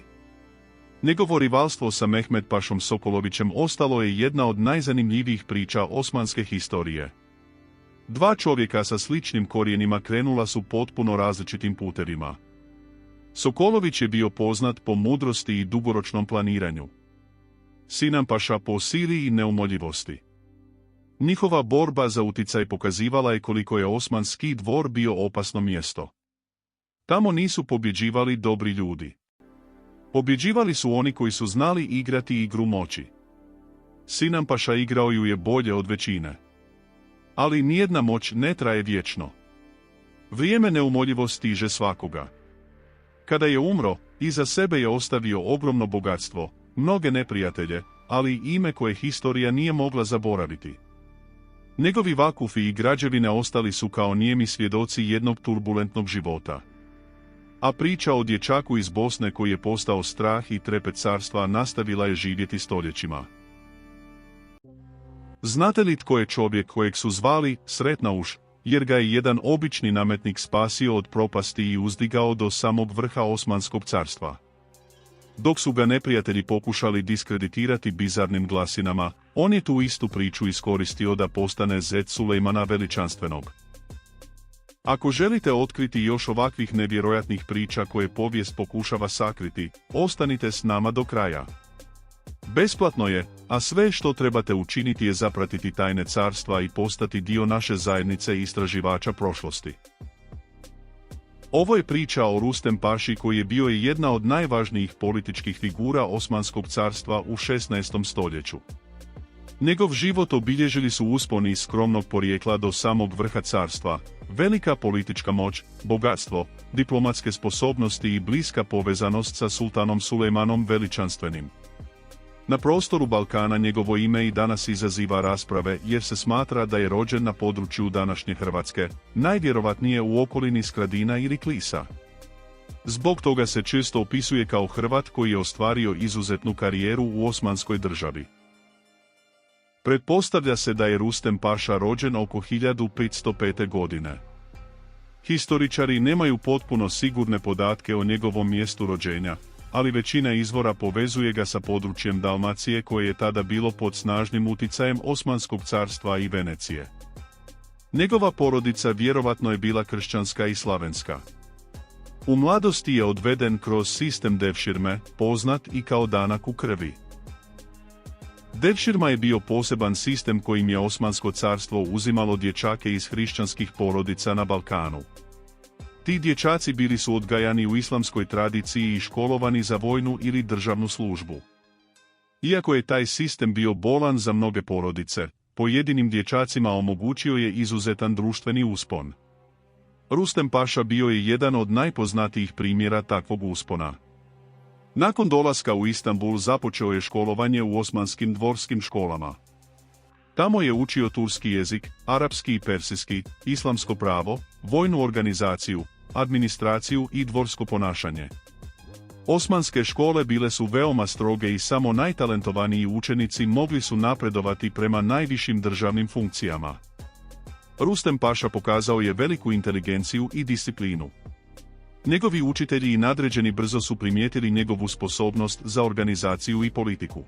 Njegovo rivalstvo sa Mehmed Pašom Sokolovićem ostalo je jedna od najzanimljivijih priča osmanske historije. Dva čovjeka sa sličnim korijenima krenula su potpuno različitim putevima. Sokolović je bio poznat po mudrosti i dugoročnom planiranju. Sinampaša po sili i neumoljivosti. Njihova borba za uticaj pokazivala je koliko je osmanski dvor bio opasno mjesto. Tamo nisu pobjeđivali dobri ljudi. Pobjeđivali su oni koji su znali igrati igru moći. Sinampaša igrao ju je bolje od većine. Ali nijedna moć ne traje vječno. Vrijeme neumoljivo stiže svakoga. Kada je umro, iza sebe je ostavio ogromno bogatstvo, mnoge neprijatelje, ali i ime koje historija nije mogla zaboraviti. Njegovi vakufi i građevine ostali su kao nijemi svjedoci jednog turbulentnog života. A priča o dječaku iz Bosne koji je postao strah i trepet carstva nastavila je živjeti stoljećima. Znate li tko je čovjek kojeg su zvali Sretnauš, jer ga je jedan obični nametnik spasio od propasti i uzdigao do samog vrha Osmanskog carstva? Dok su ga neprijatelji pokušali diskreditirati bizarnim glasinama, on je tu istu priču iskoristio da postane zet Sulejmana Veličanstvenog. Ako želite otkriti još ovakvih nevjerojatnih priča koje povijest pokušava sakriti, ostanite s nama do kraja. Besplatno je, a sve što trebate učiniti je zapratiti tajne carstva i postati dio naše zajednice istraživača prošlosti. Ovo je priča o Rustem Paši koji je bio jedna od najvažnijih političkih figura Osmanskog carstva u 16. stoljeću. Njegov život obilježili su usponi iz skromnog porijekla do samog vrha carstva, velika politička moć, bogatstvo, diplomatske sposobnosti i bliska povezanost sa sultanom Sulejmanom Veličanstvenim. Na prostoru Balkana njegovo ime i danas izaziva rasprave jer se smatra da je rođen na području današnje Hrvatske, najvjerovatnije u okolini Skradina ili Klisa. Zbog toga se često opisuje kao Hrvat koji je ostvario izuzetnu karijeru u Osmanskoj državi. Pretpostavlja se da je Rustem Paša rođen oko 1505. godine. Historičari nemaju potpuno sigurne podatke o njegovom mjestu rođenja, ali većina izvora povezuje ga sa područjem Dalmacije koje je tada bilo pod snažnim uticajem Osmanskog carstva i Venecije. Njegova porodica vjerovatno je bila kršćanska i slavenska. U mladosti je odveden kroz sistem devširme, poznat i kao danak u krvi. Devširma je bio poseban sistem kojim je Osmansko carstvo uzimalo dječake iz hrišćanskih porodica na Balkanu. Ti dječaci bili su odgajani u islamskoj tradiciji i školovani za vojnu ili državnu službu. Iako je taj sistem bio bolan za mnoge porodice, pojedinim dječacima omogućio je izuzetan društveni uspon. Rustem Paša bio je jedan od najpoznatijih primjera takvog uspona. Nakon dolaska u Istanbul započeo je školovanje u osmanskim dvorskim školama. Tamo je učio turski jezik, arapski i persijski, islamsko pravo, vojnu organizaciju, administraciju i dvorsko ponašanje. Osmanske škole bile su veoma stroge i samo najtalentovaniji učenici mogli su napredovati prema najvišim državnim funkcijama. Rustem Paša pokazao je veliku inteligenciju i disciplinu. Njegovi učitelji i nadređeni brzo su primijetili njegovu sposobnost za organizaciju i politiku.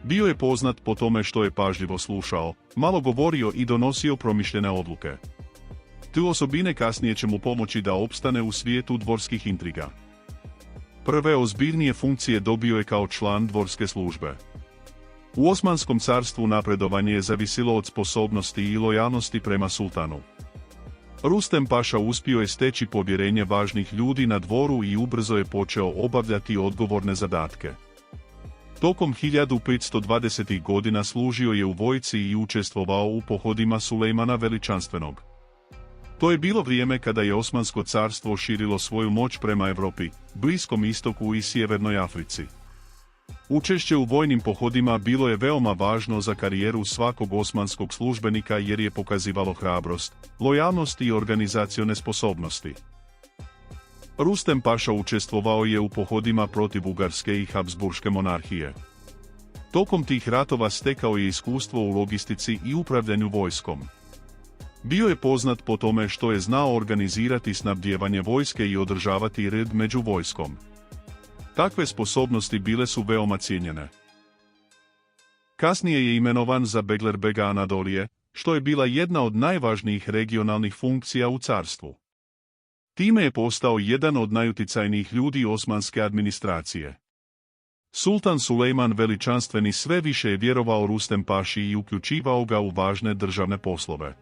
Bio je poznat po tome što je pažljivo slušao, malo govorio i donosio promišljene odluke. Te osobine kasnije će mu pomoći da opstane u svijetu dvorskih intriga. Prve ozbiljnije funkcije dobio je kao član dvorske službe. U Osmanskom carstvu napredovanje je zavisilo od sposobnosti i lojalnosti prema sultanu. Rustem Paša uspio je steći povjerenje važnih ljudi na dvoru i ubrzo je počeo obavljati odgovorne zadatke. Tokom 1520. godina služio je u vojsci i učestvovao u pohodima Sulejmana Veličanstvenog. To je bilo vrijeme kada je Osmansko carstvo širilo svoju moć prema Europi, Bliskom istoku i Sjevernoj Africi. Učešće u vojnim pohodima bilo je veoma važno za karijeru svakog osmanskog službenika jer je pokazivalo hrabrost, lojalnost i organizacione sposobnosti. Rustem Paša učestvovao je u pohodima protiv Ugarske i Habsburške monarhije. Tokom tih ratova stekao je iskustvo u logistici i upravljanju vojskom. Bio je poznat po tome što je znao organizirati snabdijevanje vojske i održavati red među vojskom. Takve sposobnosti bile su veoma cijenjene. Kasnije je imenovan za Beglerbega Anadolije, što je bila jedna od najvažnijih regionalnih funkcija u carstvu. Time je postao jedan od najuticajnijih ljudi osmanske administracije. Sultan Sulejman Veličanstveni sve više je vjerovao Rustem Paši i uključivao ga u važne državne poslove.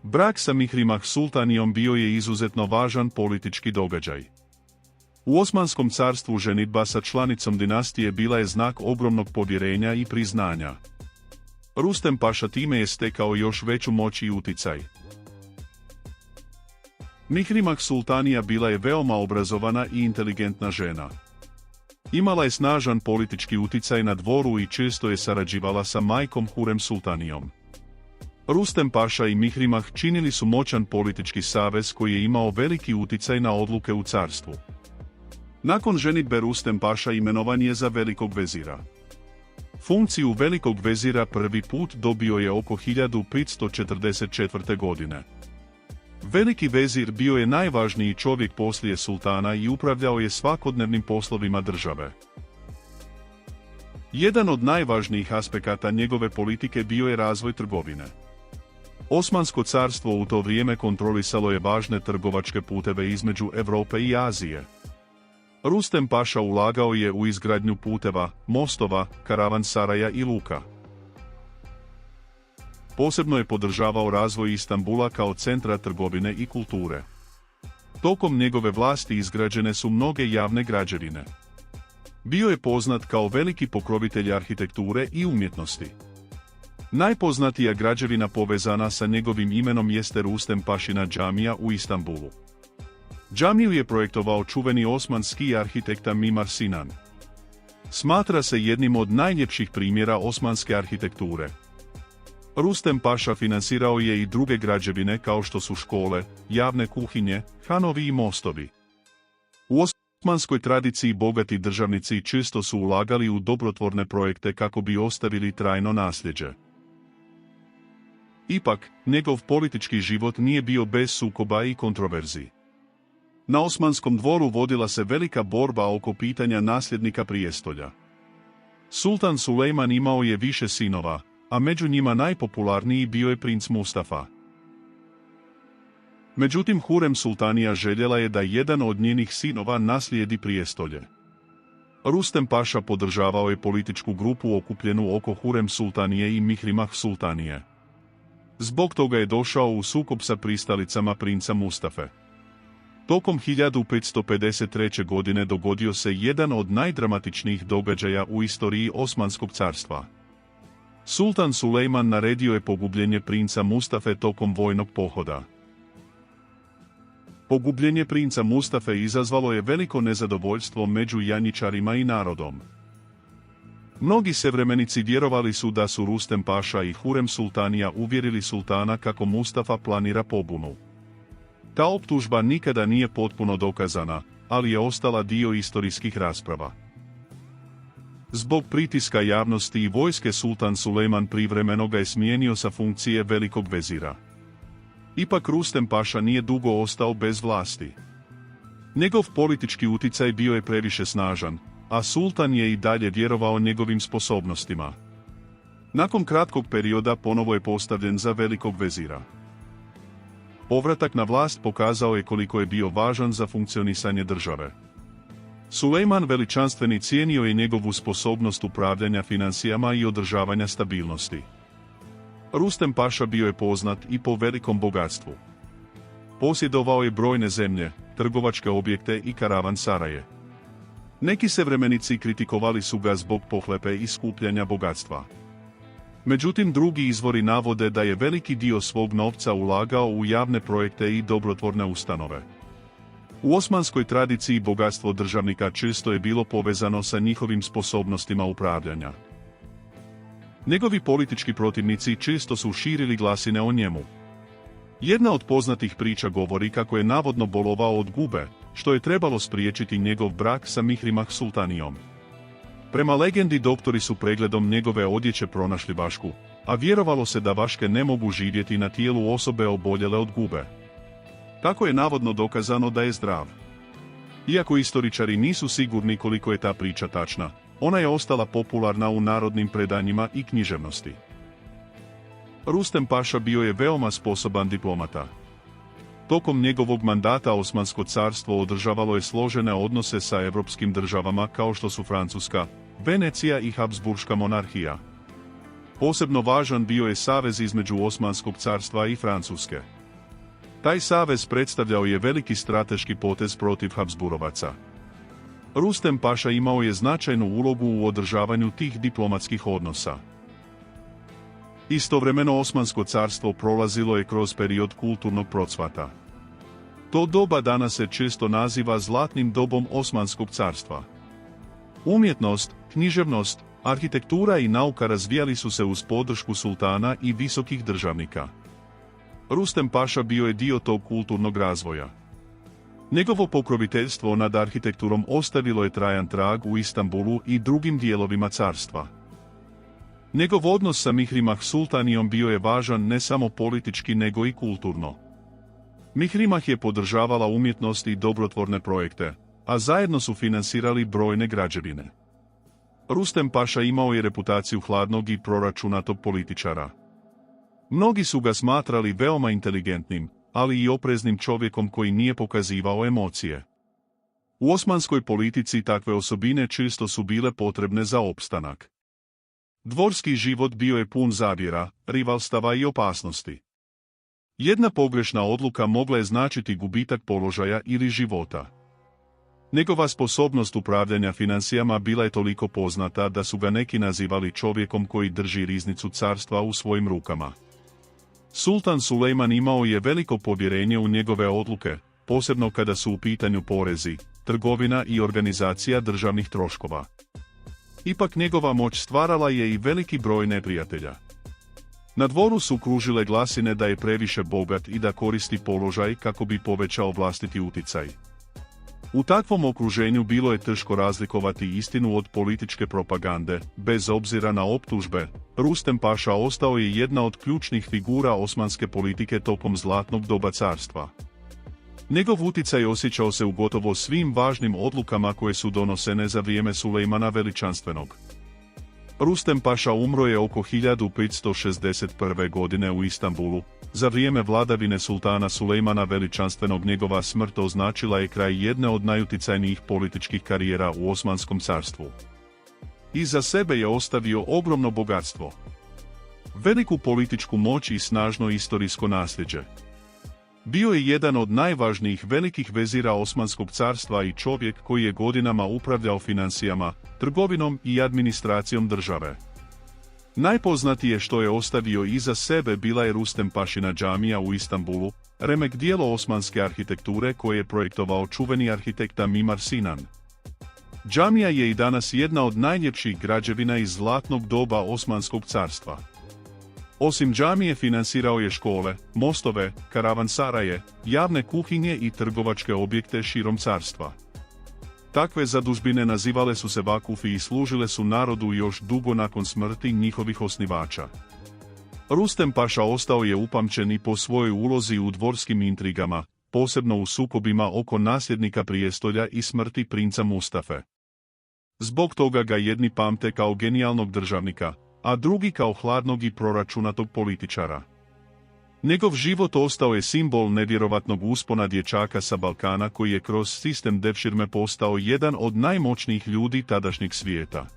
Brak sa Mihrimah Sultanijom bio je izuzetno važan politički događaj. U Osmanskom carstvu ženidba sa članicom dinastije bila je znak ogromnog povjerenja i priznanja. Rustem Paša time je stekao još veću moć i uticaj. Mihrimah Sultanija bila je veoma obrazovana i inteligentna žena. Imala je snažan politički uticaj na dvoru i često je sarađivala sa majkom Hurem Sultanijom. Rustem Paša i Mihrimah činili su moćan politički savez koji je imao veliki uticaj na odluke u carstvu. Nakon ženidbe Rustem Paša imenovan je za velikog vezira. Funkciju velikog vezira prvi put dobio je oko 1544. godine. Veliki vezir bio je najvažniji čovjek poslije sultana i upravljao je svakodnevnim poslovima države. Jedan od najvažnijih aspekata njegove politike bio je razvoj trgovine. Osmansko carstvo u to vrijeme kontrolisalo je važne trgovačke puteve između Europe i Azije. Rustem Paša ulagao je u izgradnju puteva, mostova, karavansaraja i luka. Posebno je podržavao razvoj Istanbula kao centra trgovine i kulture. Tokom njegove vlasti izgrađene su mnoge javne građevine. Bio je poznat kao veliki pokrovitelj arhitekture i umjetnosti. Najpoznatija građevina povezana sa njegovim imenom jeste Rustem Pašina džamija u Istanbulu. Džamiju je projektovao čuveni osmanski arhitekta Mimar Sinan. Smatra se jednim od najljepših primjera osmanske arhitekture. Rustem Paša finansirao je i druge građevine kao što su škole, javne kuhinje, hanovi i mostovi. U osmanskoj tradiciji bogati državnici često su ulagali u dobrotvorne projekte kako bi ostavili trajno nasljeđe. Ipak, njegov politički život nije bio bez sukoba i kontroverzi. Na osmanskom dvoru vodila se velika borba oko pitanja nasljednika prijestolja. Sultan Sulejman imao je više sinova, a među njima najpopularniji bio je princ Mustafa. Međutim, Hurem Sultanija željela je da jedan od njenih sinova naslijedi prijestolje. Rustem Paša podržavao je političku grupu okupljenu oko Hurem Sultanije i Mihrimah Sultanije. Zbog toga je došao u sukob sa pristalicama princa Mustafe. Tokom 1553. godine dogodio se jedan od najdramatičnijih događaja u istoriji Osmanskog carstva. Sultan Sulejman naredio je pogubljenje princa Mustafe tokom vojnog pohoda. Pogubljenje princa Mustafe izazvalo je veliko nezadovoljstvo među janjičarima i narodom. Mnogi sevremenici vjerovali su da su Rustem Paša i Hurem Sultanija uvjerili sultana kako Mustafa planira pobunu. Ta optužba nikada nije potpuno dokazana, ali je ostala dio istorijskih rasprava. Zbog pritiska javnosti i vojske Sultan Sulejman privremeno ga je smijenio sa funkcije velikog vezira. Ipak Rustem Paša nije dugo ostao bez vlasti. Njegov politički utjecaj bio je previše snažan, a sultan je i dalje vjerovao njegovim sposobnostima. Nakon kratkog perioda ponovo je postavljen za velikog vezira. Povratak na vlast pokazao je koliko je bio važan za funkcionisanje države. Sulejman Veličanstveni cijenio je njegovu sposobnost upravljanja financijama i održavanja stabilnosti. Rustem Paša bio je poznat i po velikom bogatstvu. Posjedovao je brojne zemlje, trgovačke objekte i karavansaraje. Neki sevremenici kritikovali su ga zbog pohlepe i skupljanja bogatstva. Međutim, drugi izvori navode da je veliki dio svog novca ulagao u javne projekte i dobrotvorne ustanove. U osmanskoj tradiciji bogatstvo državnika često je bilo povezano sa njihovim sposobnostima upravljanja. Njegovi politički protivnici često su širili glasine o njemu. Jedna od poznatih priča govori kako je navodno bolovao od gube, što je trebalo spriječiti njegov brak sa Mihrimah Sultanijom. Prema legendi doktori su pregledom njegove odjeće pronašli vašku, a vjerovalo se da vaške ne mogu živjeti na tijelu osobe oboljele od gube. Tako je navodno dokazano da je zdrav. Iako istoričari nisu sigurni koliko je ta priča tačna, ona je ostala popularna u narodnim predanjima i književnosti. Rustem Paša bio je veoma sposoban diplomata. Tokom njegovog mandata Osmansko carstvo održavalo je složene odnose sa evropskim državama kao što su Francuska, Venecija i Habsburška monarhija. Posebno važan bio je savez između Osmanskog carstva i Francuske. Taj savez predstavljao je veliki strateški potez protiv Habsburovaca. Rustem Paša imao je značajnu ulogu u održavanju tih diplomatskih odnosa. Istovremeno Osmansko carstvo prolazilo je kroz period kulturnog procvata. To doba danas se često naziva zlatnim dobom Osmanskog carstva. Umjetnost, književnost, arhitektura i nauka razvijali su se uz podršku sultana i visokih državnika. Rustem Paša bio je dio tog kulturnog razvoja. Njegovo pokroviteljstvo nad arhitekturom ostavilo je trajan trag u Istanbulu i drugim dijelovima carstva. Njegov odnos sa Mihrimah sultanijom bio je važan ne samo politički nego i kulturno. Mihrimah je podržavala umjetnost i dobrotvorne projekte, a zajedno su finansirali brojne građevine. Rustem Paša imao je reputaciju hladnog i proračunatog političara. Mnogi su ga smatrali veoma inteligentnim, ali i opreznim čovjekom koji nije pokazivao emocije. U osmanskoj politici takve osobine često su bile potrebne za opstanak. Dvorski život bio je pun zavjera, rivalstava i opasnosti. Jedna pogrešna odluka mogla je značiti gubitak položaja ili života. Njegova sposobnost upravljanja financijama bila je toliko poznata da su ga neki nazivali čovjekom koji drži riznicu carstva u svojim rukama. Sultan Sulejman imao je veliko povjerenje u njegove odluke, posebno kada su u pitanju porezi, trgovina i organizacija državnih troškova. Ipak njegova moć stvarala je i veliki broj neprijatelja. Na dvoru su kružile glasine da je previše bogat i da koristi položaj kako bi povećao vlastiti uticaj. U takvom okruženju bilo je teško razlikovati istinu od političke propagande. Bez obzira na optužbe, Rustem Paša ostao je jedna od ključnih figura osmanske politike tokom zlatnog doba carstva. Njegov uticaj osjećao se u gotovo svim važnim odlukama koje su donosene za vrijeme Sulejmana Veličanstvenog. Rustem Paša umro je oko 1561. godine u Istanbulu. Za vrijeme vladavine sultana Sulejmana Veličanstvenog njegova smrt označila je kraj jedne od najuticajnijih političkih karijera u Osmanskom carstvu. Iza sebe je ostavio ogromno bogatstvo, veliku političku moć i snažno historijsko nasljeđe. Bio je jedan od najvažnijih velikih vezira Osmanskog carstva i čovjek koji je godinama upravljao financijama, trgovinom i administracijom države. Najpoznatije što je ostavio iza sebe bila je Rustem Pašina džamija u Istanbulu, remek dijelo osmanske arhitekture koje je projektovao čuveni arhitekta Mimar Sinan. Džamija je i danas jedna od najljepših građevina iz zlatnog doba Osmanskog carstva. Osim džamije finansirao je škole, mostove, karavansaraje, javne kuhinje i trgovačke objekte širom carstva. Takve zadužbine nazivale su se vakufi i služile su narodu još dugo nakon smrti njihovih osnivača. Rustem Paša ostao je upamćen i po svojoj ulozi u dvorskim intrigama, posebno u sukobima oko nasljednika prijestolja i smrti princa Mustafe. Zbog toga ga jedni pamte kao genijalnog državnika, a drugi kao hladnog i proračunatog političara. Njegov život ostao je simbol nevjerovatnog uspona dječaka sa Balkana koji je kroz sistem devširme postao jedan od najmoćnijih ljudi tadašnjeg svijeta.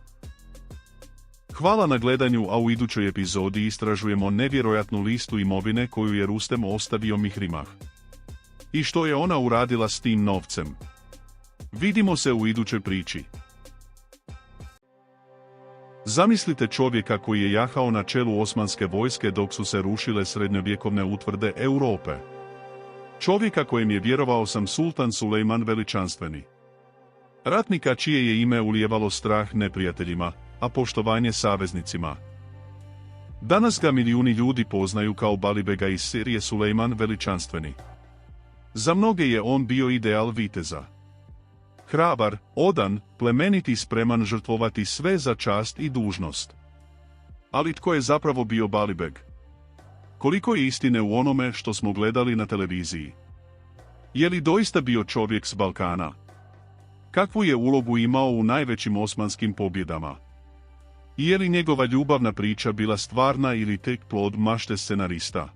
Hvala na gledanju, a u idućoj epizodi istražujemo nevjerojatnu listu imovine koju je Rustem ostavio Mihrimah. I što je ona uradila s tim novcem? Vidimo se u idućoj priči. Zamislite čovjeka koji je jahao na čelu osmanske vojske dok su se rušile srednjovjekovne utvrde Europe. Čovjeka kojem je vjerovao sam sultan Sulejman Veličanstveni. Ratnika čije je ime ulijevalo strah neprijateljima, a poštovanje saveznicima. Danas ga milijuni ljudi poznaju kao Balibega iz Sirije Sulejman Veličanstveni. Za mnoge je on bio ideal viteza. Hrabar, odan, plemenit i spreman žrtvovati sve za čast i dužnost. Ali tko je zapravo bio Balibeg? Koliko je istine u onome što smo gledali na televiziji? Je li doista bio čovjek s Balkana? Kakvu je ulogu imao u najvećim osmanskim pobjedama? I je li njegova ljubavna priča bila stvarna ili tek plod mašte scenarista?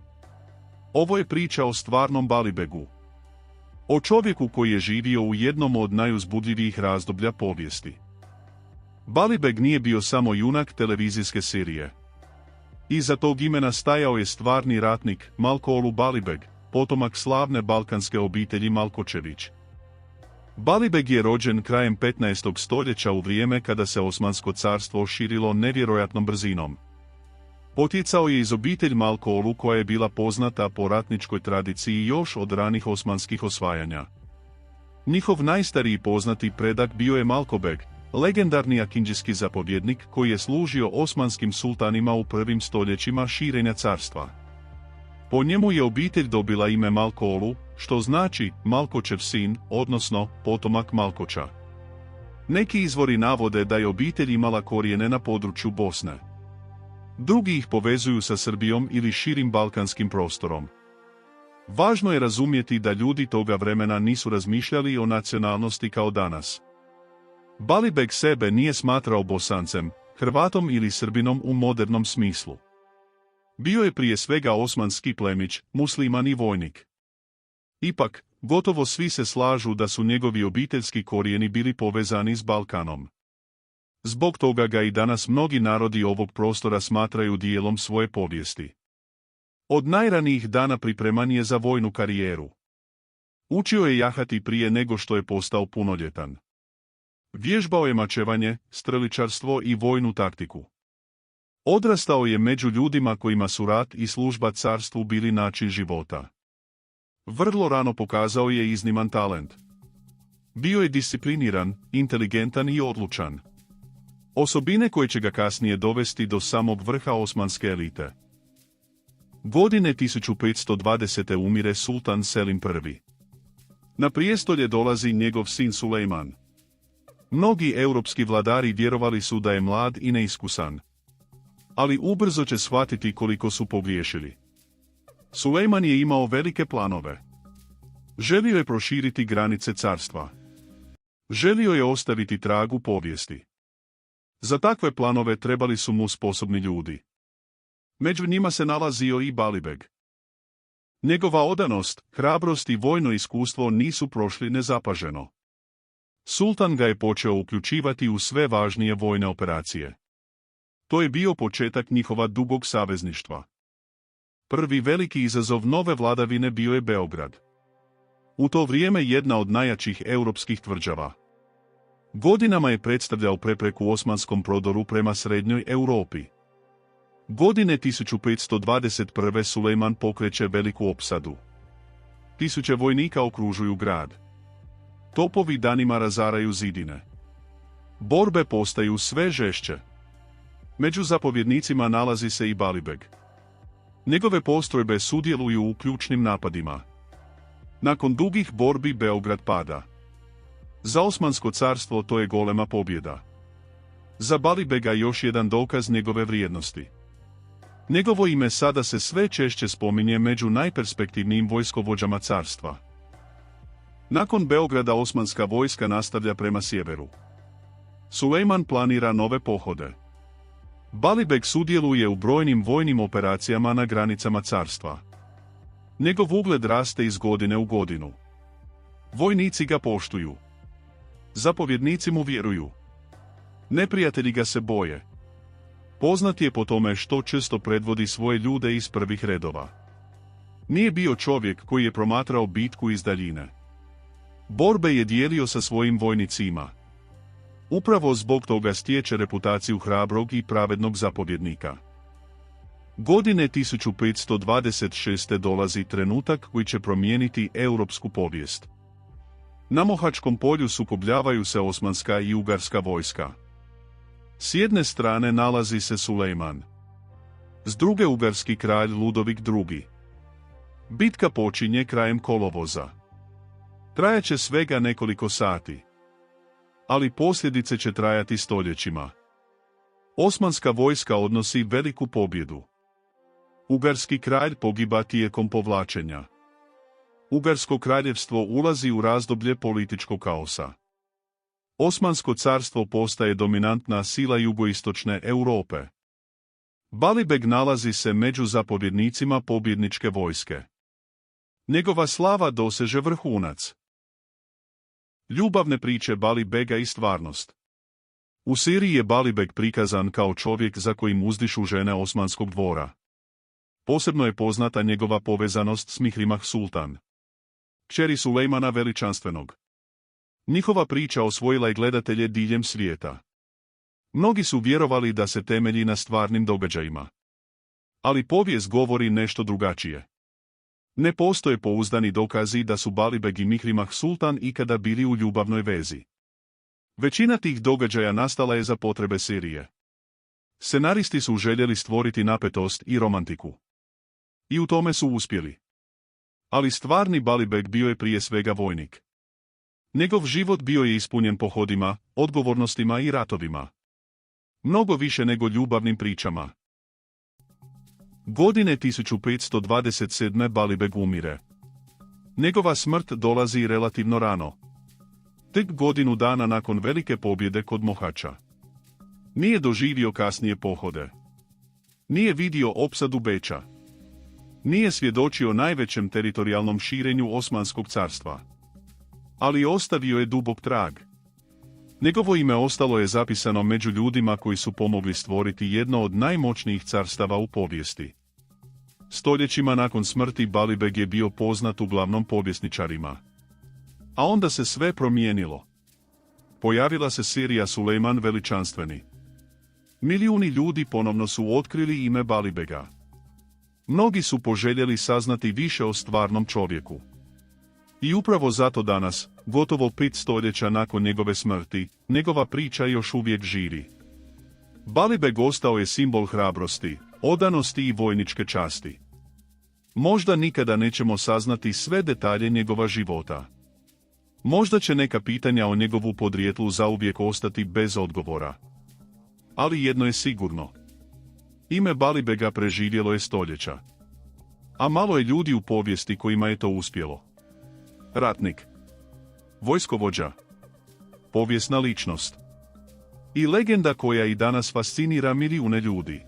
Ovo je priča o stvarnom Balibegu. O čovjeku koji je živio u jednom od najuzbudljivijih razdoblja povijesti. Balibeg nije bio samo junak televizijske serije. Iza tog imena stajao je stvarni ratnik Malkoolu Balibeg, potomak slavne balkanske obitelji Malkočević. Balibeg je rođen krajem 15. stoljeća u vrijeme kada se Osmansko carstvo širilo nevjerojatnom brzinom. Potjecao je iz obitelj Malkoolu koja je bila poznata po ratničkoj tradiciji još od ranih osmanskih osvajanja. Njihov najstariji poznati predak bio je Malkobeg, legendarni akindžijski zapovjednik koji je služio osmanskim sultanima u prvim stoljećima širenja carstva. Po njemu je obitelj dobila ime Malkoolu, što znači Malkočev sin, odnosno potomak Malkoča. Neki izvori navode da je obitelj imala korijene na području Bosne. Drugi ih povezuju sa Srbijom ili širim balkanskim prostorom. Važno je razumjeti da ljudi toga vremena nisu razmišljali o nacionalnosti kao danas. Balibeg sebe nije smatrao Bosancem, Hrvatom ili Srbinom u modernom smislu. Bio je prije svega osmanski plemić, musliman i vojnik. Ipak, gotovo svi se slažu da su njegovi obiteljski korijeni bili povezani s Balkanom. Zbog toga ga i danas mnogi narodi ovog prostora smatraju dijelom svoje povijesti. Od najranijih dana pripreman je za vojnu karijeru. Učio je jahati prije nego što je postao punoljetan. Vježbao je mačevanje, streličarstvo i vojnu taktiku. Odrastao je među ljudima kojima su rat i služba carstvu bili način života. Vrlo rano pokazao je izniman talent. Bio je discipliniran, inteligentan i odlučan. Osobine koje će ga kasnije dovesti do samog vrha osmanske elite. Godine 1520. umire sultan Selim I. Na prijestolje dolazi njegov sin Sulejman. Mnogi europski vladari vjerovali su da je mlad i neiskusan. Ali ubrzo će shvatiti koliko su pogriješili. Sulejman je imao velike planove. Želio je proširiti granice carstva. Želio je ostaviti trag u povijesti. Za takve planove trebali su mu sposobni ljudi. Među njima se nalazio i Balibeg. Njegova odanost, hrabrost i vojno iskustvo nisu prošli nezapaženo. Sultan ga je počeo uključivati u sve važnije vojne operacije. To je bio početak njihova dugog savezništva. Prvi veliki izazov nove vladavine bio je Beograd. U to vrijeme jedna od najjačih europskih tvrđava. Godinama je predstavljao prepreku osmanskom prodoru prema srednjoj Europi. Godine 1521. Sulejman pokreće veliku opsadu. Tisuće vojnika okružuju grad. Topovi danima razaraju zidine. Borbe postaju sve žešće. Među zapovjednicima nalazi se i Balibeg. Njegove postrojbe sudjeluju u ključnim napadima. Nakon dugih borbi Beograd pada. Za Osmansko carstvo to je golema pobjeda. Za Balibega još jedan dokaz njegove vrijednosti. Njegovo ime sada se sve češće spominje među najperspektivnijim vojskovođama carstva. Nakon Beograda osmanska vojska nastavlja prema sjeveru. Sulejman planira nove pohode. Balibeg sudjeluje u brojnim vojnim operacijama na granicama carstva. Njegov ugled raste iz godine u godinu. Vojnici ga poštuju. Zapovjednici mu vjeruju. Neprijatelji ga se boje. Poznat je po tome što često predvodi svoje ljude iz prvih redova. Nije bio čovjek koji je promatrao bitku iz daljine. Borbe je dijelio sa svojim vojnicima. Upravo zbog toga stječe reputaciju hrabrog i pravednog zapovjednika. Godine 1526. dolazi trenutak koji će promijeniti europsku povijest. Na Mohačkom polju sukobljavaju se osmanska i ugarska vojska. S jedne strane nalazi se Sulejman. S druge ugarski kralj Ludovik II. Bitka počinje krajem kolovoza. Trajaće svega nekoliko sati. Ali posljedice će trajati stoljećima. Osmanska vojska odnosi veliku pobjedu. Ugarski kralj pogiba tijekom povlačenja. Ugarsko kraljevstvo ulazi u razdoblje političkog kaosa. Osmansko carstvo postaje dominantna sila jugoistočne Europe. Balibeg nalazi se među zapovjednicima pobjedničke vojske. Njegova slava doseže vrhunac. Ljubavne priče Balibega i stvarnost. U Siriji je Balibeg prikazan kao čovjek za kojim uzdišu žene osmanskog dvora. Posebno je poznata njegova povezanost s Mihrimah Sultan, kćeri Sulejmana Veličanstvenog. Njihova priča osvojila je gledatelje diljem svijeta. Mnogi su vjerovali da se temelji na stvarnim događajima. Ali povijest govori nešto drugačije. Ne postoje pouzdani dokazi da su Balibeg i Mihrimah Sultan ikada bili u ljubavnoj vezi. Većina tih događaja nastala je za potrebe Sirije. Scenaristi su željeli stvoriti napetost i romantiku. I u tome su uspjeli. Ali stvarni Balibeg bio je prije svega vojnik. Njegov život bio je ispunjen pohodima, odgovornostima i ratovima. Mnogo više nego ljubavnim pričama. Godine 1527. Balibeg umire. Njegova smrt dolazi relativno rano. Tek godinu dana nakon velike pobjede kod Mohača. Nije doživio kasnije pohode. Nije vidio opsadu Beča. Nije svjedočio najvećem teritorijalnom širenju Osmanskog carstva. Ali ostavio je dubok trag. Njegovo ime ostalo je zapisano među ljudima koji su pomogli stvoriti jedno od najmoćnijih carstava u povijesti. Stoljećima nakon smrti Balibeg je bio poznat uglavnom povjesničarima. A onda se sve promijenilo. Pojavila se Sirija Sulejman Veličanstveni. Milijuni ljudi ponovno su otkrili ime Balibega. Mnogi su poželjeli saznati više o stvarnom čovjeku. I upravo zato danas, gotovo 5 stoljeća nakon njegove smrti, njegova priča još uvijek živi. Balibeg ostao je simbol hrabrosti, odanosti i vojničke časti. Možda nikada nećemo saznati sve detalje njegova života. Možda će neka pitanja o njegovu podrijetlu zauvijek ostati bez odgovora. Ali jedno je sigurno. Ime Balibega preživjelo je stoljeća. A malo je ljudi u povijesti kojima je to uspjelo. Ratnik, vojskovođa, povijesna ličnost i legenda koja i danas fascinira milijune ljudi.